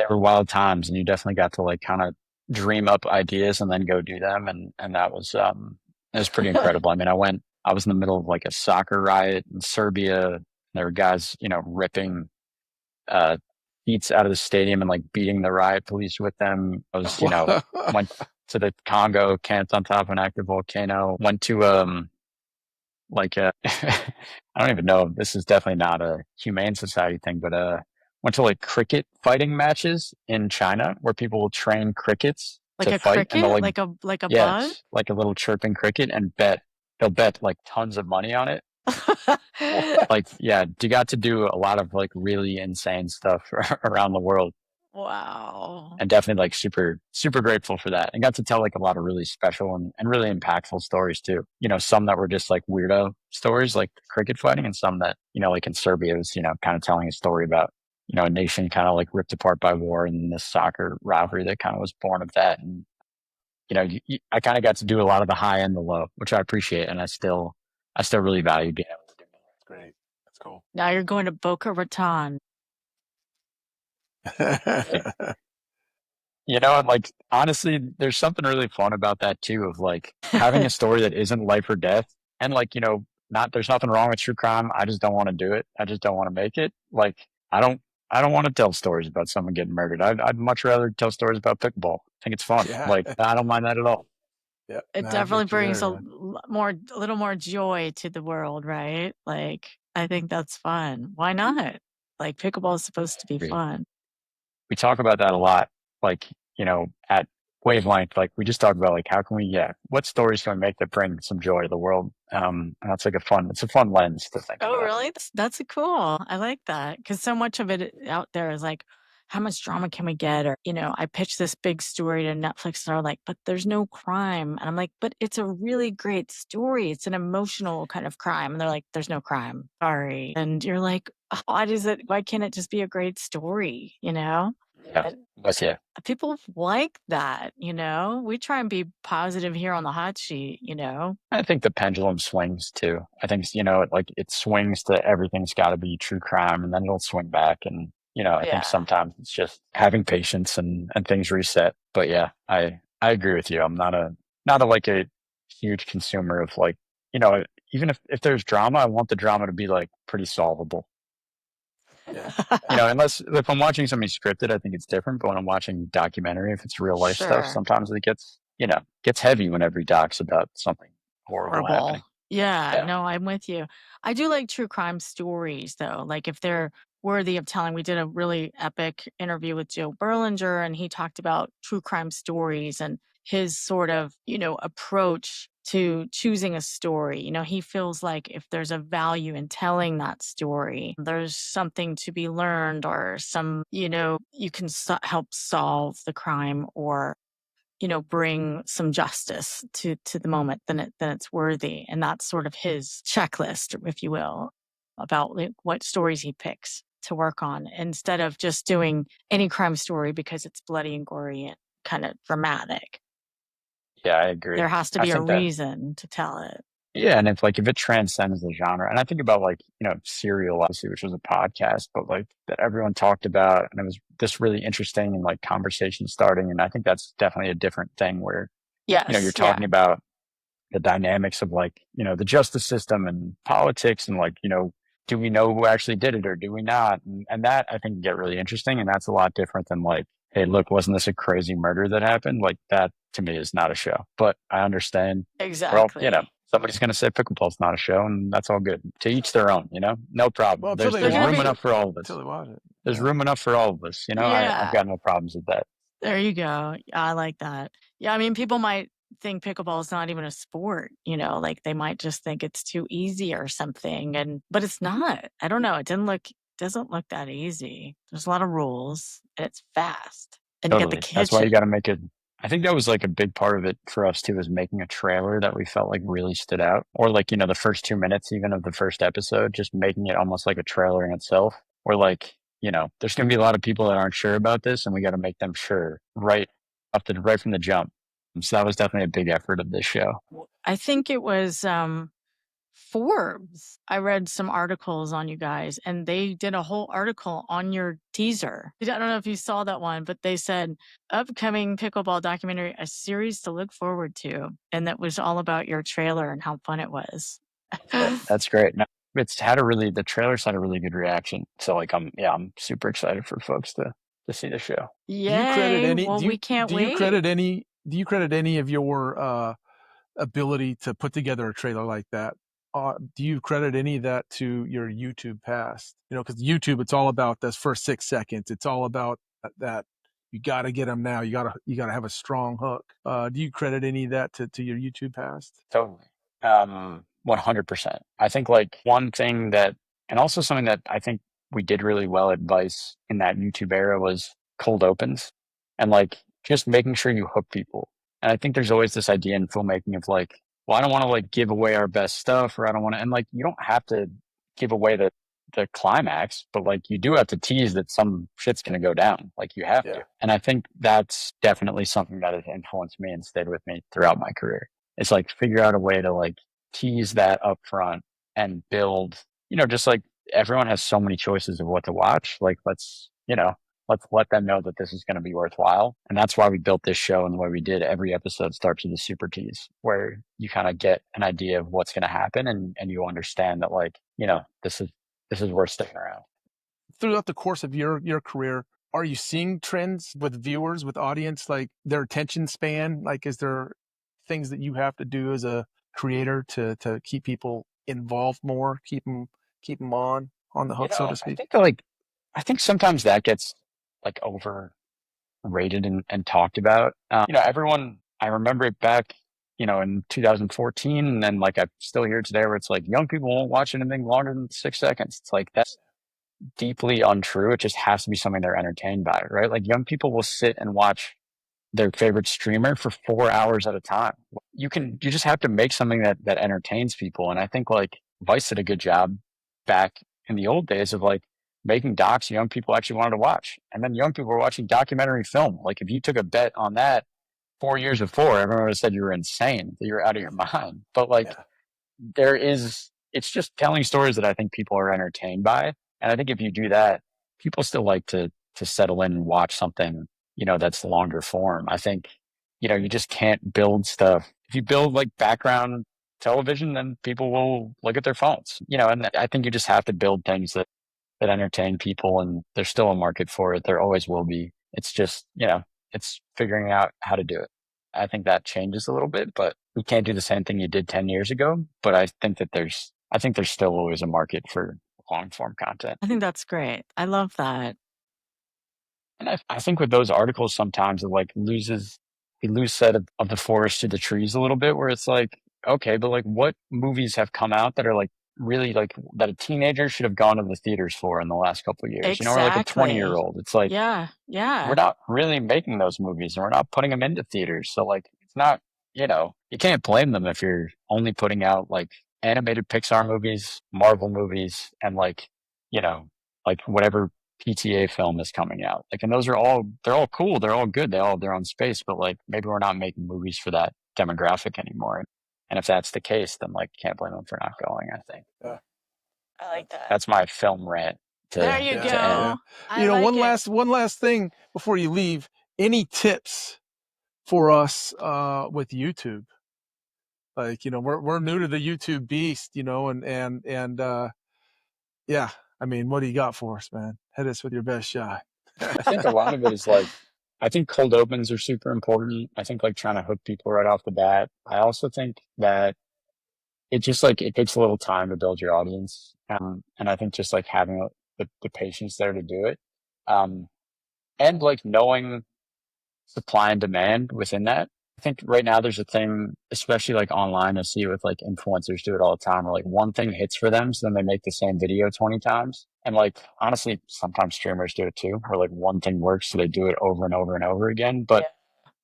were wild times, and you definitely got to like kind of dream up ideas and then go do them, and that was it was pretty incredible. I mean, I was in the middle of like a soccer riot in Serbia. There were guys, ripping uh seats out of the stadium and like beating the riot police with them. I was, went to the Congo, camped on top of an active volcano, went to like I don't even know. This is definitely not a humane society thing, but went to like cricket fighting matches in China where people will train crickets Like to a fight, and they'll cricket, like, like a bug. yes, like a little chirping cricket, and they'll bet like tons of money on it. Like, yeah, you got to do a lot of like really insane stuff around the world, Wow. and definitely like super super grateful for that, and got to tell like a lot of really special and really impactful stories too. Some that were just like weirdo stories like cricket fighting, and some that, like in Serbia, was, kind of telling a story about, a nation kind of like ripped apart by war, and this soccer rivalry that kind of was born of that. And I kind of got to do a lot of the high and the low, which I appreciate, and I still really value being able to do That's great. That's cool. Now you're going to Boca Raton. it. And like honestly, there's something really fun about that too, of like having a story that isn't life or death, and like, there's nothing wrong with true crime. I just don't want to do it. I just don't want to make it. Like, I don't, I don't want to tell stories about someone getting murdered. I'd much rather tell stories about pickleball. I think it's fun. Yeah. Like, I don't mind that at all. Yep. It No, I definitely get you brings there, a man. a little more joy to the world, right? Like, I think that's fun. Why not? Like, pickleball is supposed to be fun. We talk about that a lot, like, at wavelength. Like, we just talk about, like, how can we, what stories can we make that bring some joy to the world? And that's like it's a fun lens to think Oh, about. really? That's a cool. I like that because so much of it out there is like, how much drama can we get? Or, I pitched this big story to Netflix and they're like, but there's no crime. And I'm like, but it's a really great story. It's an emotional kind of crime. And they're like, there's no crime. Sorry. And you're like, "Oh, why can't it just be a great story? Yeah. And But yeah, people like that, We try and be positive here on the hot sheet. I think the pendulum swings too. I think, like it swings to everything's got to be true crime, and then it'll swing back. And, I think Yeah. sometimes it's just having patience and things reset. But yeah, I agree with you. I'm not a like a huge consumer of like, even if there's drama, I want the drama to be like pretty solvable. Yeah. Unless if I'm watching something scripted, I think it's different. But when I'm watching documentary, if it's real life stuff, Sure. sometimes it gets heavy when every doc's about something horrible happening. Horrible. Yeah, Yeah. no, I'm with you. I do like true crime stories though. Like if they're worthy of telling. We did a really epic interview with Joe Berlinger and he talked about true crime stories and his sort of, approach to choosing a story. He feels like if there's a value in telling that story, there's something to be learned or you can help solve the crime or bring some justice to the moment, then it's worthy. And that's sort of his checklist, if you will, about like, what stories he picks to work on instead of just doing any crime story because it's bloody and gory and kind of dramatic. Yeah, I agree. There has to I be a think that, reason to tell it. yeah, and if it transcends the genre, and I think about like, Serial, obviously, which was a podcast, but like that everyone talked about, and it was this really interesting and like conversation starting. And I think that's definitely a different thing where, you're Yes. talking Yeah. about the dynamics of like, the justice system and politics and like, do we know who actually did it or do we not? And that I think can get really interesting. And that's a lot different than like, hey, look, wasn't this a crazy murder that happened? Like that to me is not a show. But I understand. Well, Exactly. somebody's going to say pickleball's not a show, and that's all good. To each their own, no problem. Well, until they There's watch room it. enough for all of us. Until they watch it. There's Yeah. room enough for all of us. I've Yeah. got no problems with that. There you go. I like that. Yeah, I mean, people might think pickleball is not even a sport, like they might just think it's too easy or something. But it's not. I don't know. It doesn't look that easy. There's a lot of rules and it's fast. And you got the Totally. That's why you kitchen. got to make it. I think that was like a big part of it for us too, was making a trailer that we felt like really stood out. Or like, the first 2 minutes even of the first episode, just making it almost like a trailer in itself. Or like, there's going to be a lot of people that aren't sure about this and we got to make them sure right from the jump. So that was definitely a big effort of this show. I think it was Forbes. I read some articles on you guys and they did a whole article on your teaser. I don't know if you saw that one, but they said upcoming pickleball documentary, a series to look forward to. And that was all about your trailer and how fun it was. That's great. No, the trailers had a really good reaction. So like, I'm super excited for folks to see the show. Yay. Well, we can't wait. Do you credit any of your ability to put together a trailer like that? Do you credit any of that to your YouTube past? Because YouTube, it's all about those first 6 seconds. It's all about that. You got to get them now. You gotta have a strong hook. Do you credit any of that to your YouTube past? Totally. 100%. I think like one thing and also something that I think we did really well at Vice in that YouTube era was cold opens and like just making sure you hook people. And I think there's always this idea in filmmaking of like, well, I don't want to like give away our best stuff or I don't want to, and like, you don't have to give away the climax, but like you do have to tease that some shit's going to go down. Like you have Yeah. to. And I think that's definitely something that has influenced me and stayed with me throughout my career. It's like figure out a way to like tease that up front and build, just like everyone has so many choices of what to watch. Like let's let's let them know that this is going to be worthwhile. And that's why we built this show and the way we did. Every episode starts with a super tease where you kind of get an idea of what's going to happen, and you understand that, like, this is worth sticking around. Throughout the course of your career, are you seeing trends with viewers, with audience, like their attention span? Like, is there things that you have to do as a creator to keep people involved more, keep them on the hook, so to speak? I think sometimes that gets like overrated and talked about. Everyone, I remember it back, in 2014, and then like I still hear it today where it's like young people won't watch anything longer than 6 seconds. It's like that's deeply untrue. It just has to be something they're entertained by, right? Like young people will sit and watch their favorite streamer for 4 hours at a time. You just have to make something that entertains people. And I think like Vice did a good job back in the old days of like making docs young people actually wanted to watch. And then young people were watching documentary film. Like if you took a bet on that 4 years before, everyone would have said you were insane, that you're out of your mind. But like it's just telling stories that I think people are entertained by. And I think if you do that, people still like to settle in and watch something, that's longer form. I think, you just can't build stuff. If you build like background television, then people will look at their phones, and I think you just have to build things that entertain people, and there's still a market for it. There always will be. It's just, it's figuring out how to do it. I think that changes a little bit, but you can't do the same thing you did 10 years ago. But I think there's still always a market for long form content. I think that's great. I love that. And I think with those articles, sometimes it like we lose sight of the forest to the trees a little bit, where it's like, okay, but like what movies have come out that are like really like that a teenager should have gone to the theaters for in the last couple of years, or like a 20-year-old. It's like, Yeah. we're not really making those movies and we're not putting them into theaters. So like, it's not, you can't blame them if you're only putting out like animated Pixar movies, Marvel movies, and like, like whatever PTA film is coming out. Like, and they're all cool. They're all good. They all have their own space, but like maybe we're not making movies for that demographic anymore. And if that's the case, then like can't blame them for not going, I think. I like that. That's my film rant. There you go. Yeah. I like one last thing before you leave. Any tips for us with YouTube? Like, we're new to the YouTube beast, and yeah. I mean, what do you got for us, man? Hit us with your best shot. I think a lot of it is like, I think cold opens are super important. I think like trying to hook people right off the bat. I also think that it just like, it takes a little time to build your audience. And I think just like having the patience there to do it. And like knowing supply and demand within that. I think right now there's a thing, especially like online, I see it with like influencers do it all the time, where like one thing hits for them, so then they make the same video 20 times. And like, honestly, sometimes streamers do it too, where like one thing works, so they do it over and over and over again. But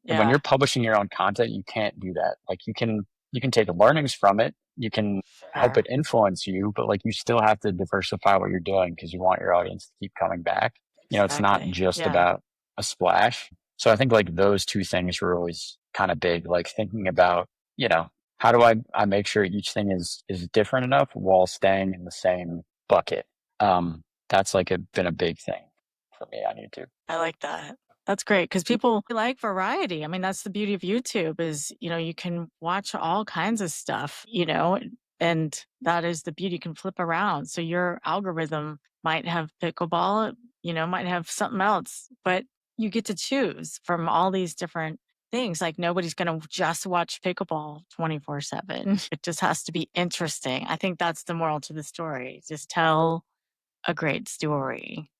when you're publishing your own content, you can't do that. Like you can take the learnings from it. You can help it influence you, but like you still have to diversify what you're doing because you want your audience to keep coming back. It's not just about a splash. So I think like those two things were always kind of big, like thinking about, how do I make sure each thing is different enough while staying in the same bucket? That's like been a big thing for me on YouTube. I like that. That's great because people like variety. I mean, that's the beauty of YouTube is, you can watch all kinds of stuff, and that is the beauty. You can flip around. So your algorithm might have pickleball, might have something else, but you get to choose from all these different things. Like nobody's going to just watch pickleball 24/7. It just has to be interesting. I think that's the moral to the story. Just tell a great story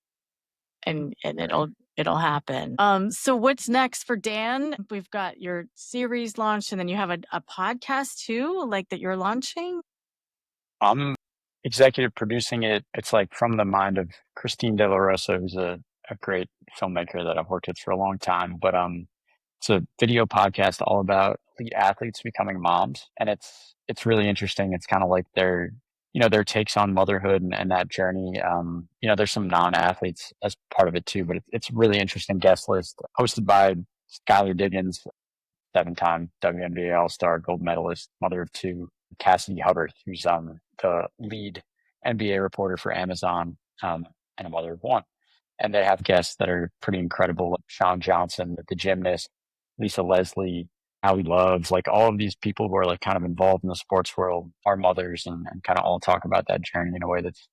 and it'll happen. So what's next for Dan? We've got your series launched and then you have a podcast too, like that you're launching. I'm executive producing it. It's like from the mind of Christine De La Rosa, who's a great filmmaker that I've worked with for a long time. But it's a video podcast all about elite athletes becoming moms, and it's really interesting. It's kind of like their takes on motherhood and that journey. There's some non-athletes as part of it too, but it's really interesting guest list hosted by Skylar Diggins, 7-time WNBA All-Star, gold medalist, mother of two, Cassidy Hubbard, who's the lead NBA reporter for Amazon, and a mother of one. And they have guests that are pretty incredible, like Sean Johnson, the gymnast, Lisa Leslie, Allie Loves, like all of these people who are like kind of involved in the sports world, our mothers, and kind of all talk about that journey in a way that's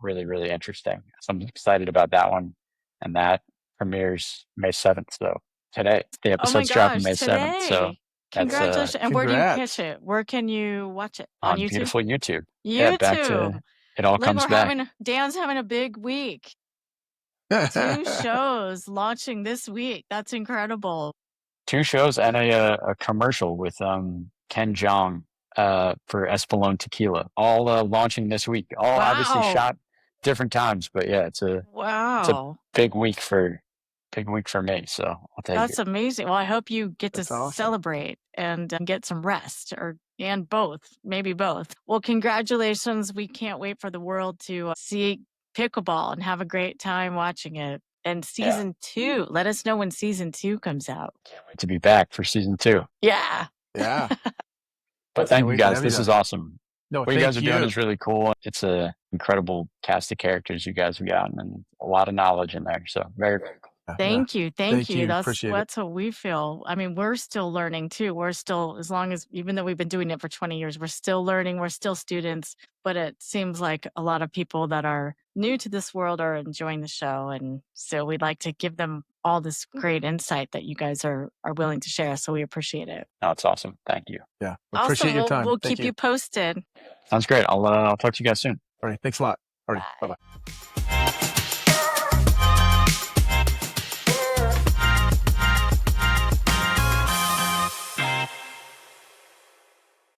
really, really interesting. So I'm excited about that one. And that premieres May 7th. So today, the Oh my episode's dropping gosh, May 7th. So today. that's Congratulations. And where do you Congrats. catch it? Where can you watch it? On on YouTube? beautiful YouTube. Yeah, back YouTube. to it all Look, comes back. Dan's having a big week. 2 shows launching this week. That's incredible. 2 shows and a commercial with Ken Jeong for Espolón Tequila, all launching this week. All obviously Wow. shot different times, but yeah, it's a Wow. big week for me. So I'll take That's it. amazing. Well, I hope you get to That's awesome. celebrate and get some rest and both, maybe both. Well, congratulations. We can't wait for the world to see Pickleball and have a great time watching it. And season 2, let us know when season 2 comes out. Can't wait to be back for season 2. Yeah. Yeah. But thank you wait to guys. have you This done. is awesome. No, What you thank guys are doing is really cool. It's a incredible cast of characters you guys have gotten and a lot of knowledge in there. So very, very cool. Yeah. Thank you. Thank you. Appreciate it. That's what we feel. I mean, we're still learning too. We're still, even though we've been doing it for 20 years, we're still learning. We're still students, but it seems like a lot of people that are new to this world are enjoying the show. And so we'd like to give them all this great insight that you guys are willing to share. So we appreciate it. No, it's awesome. Thank you. Yeah. Awesome. Appreciate your time. We'll Thank keep you posted. Sounds great. I'll talk to you guys soon. All right. Thanks a lot. All right. Bye. Bye-bye.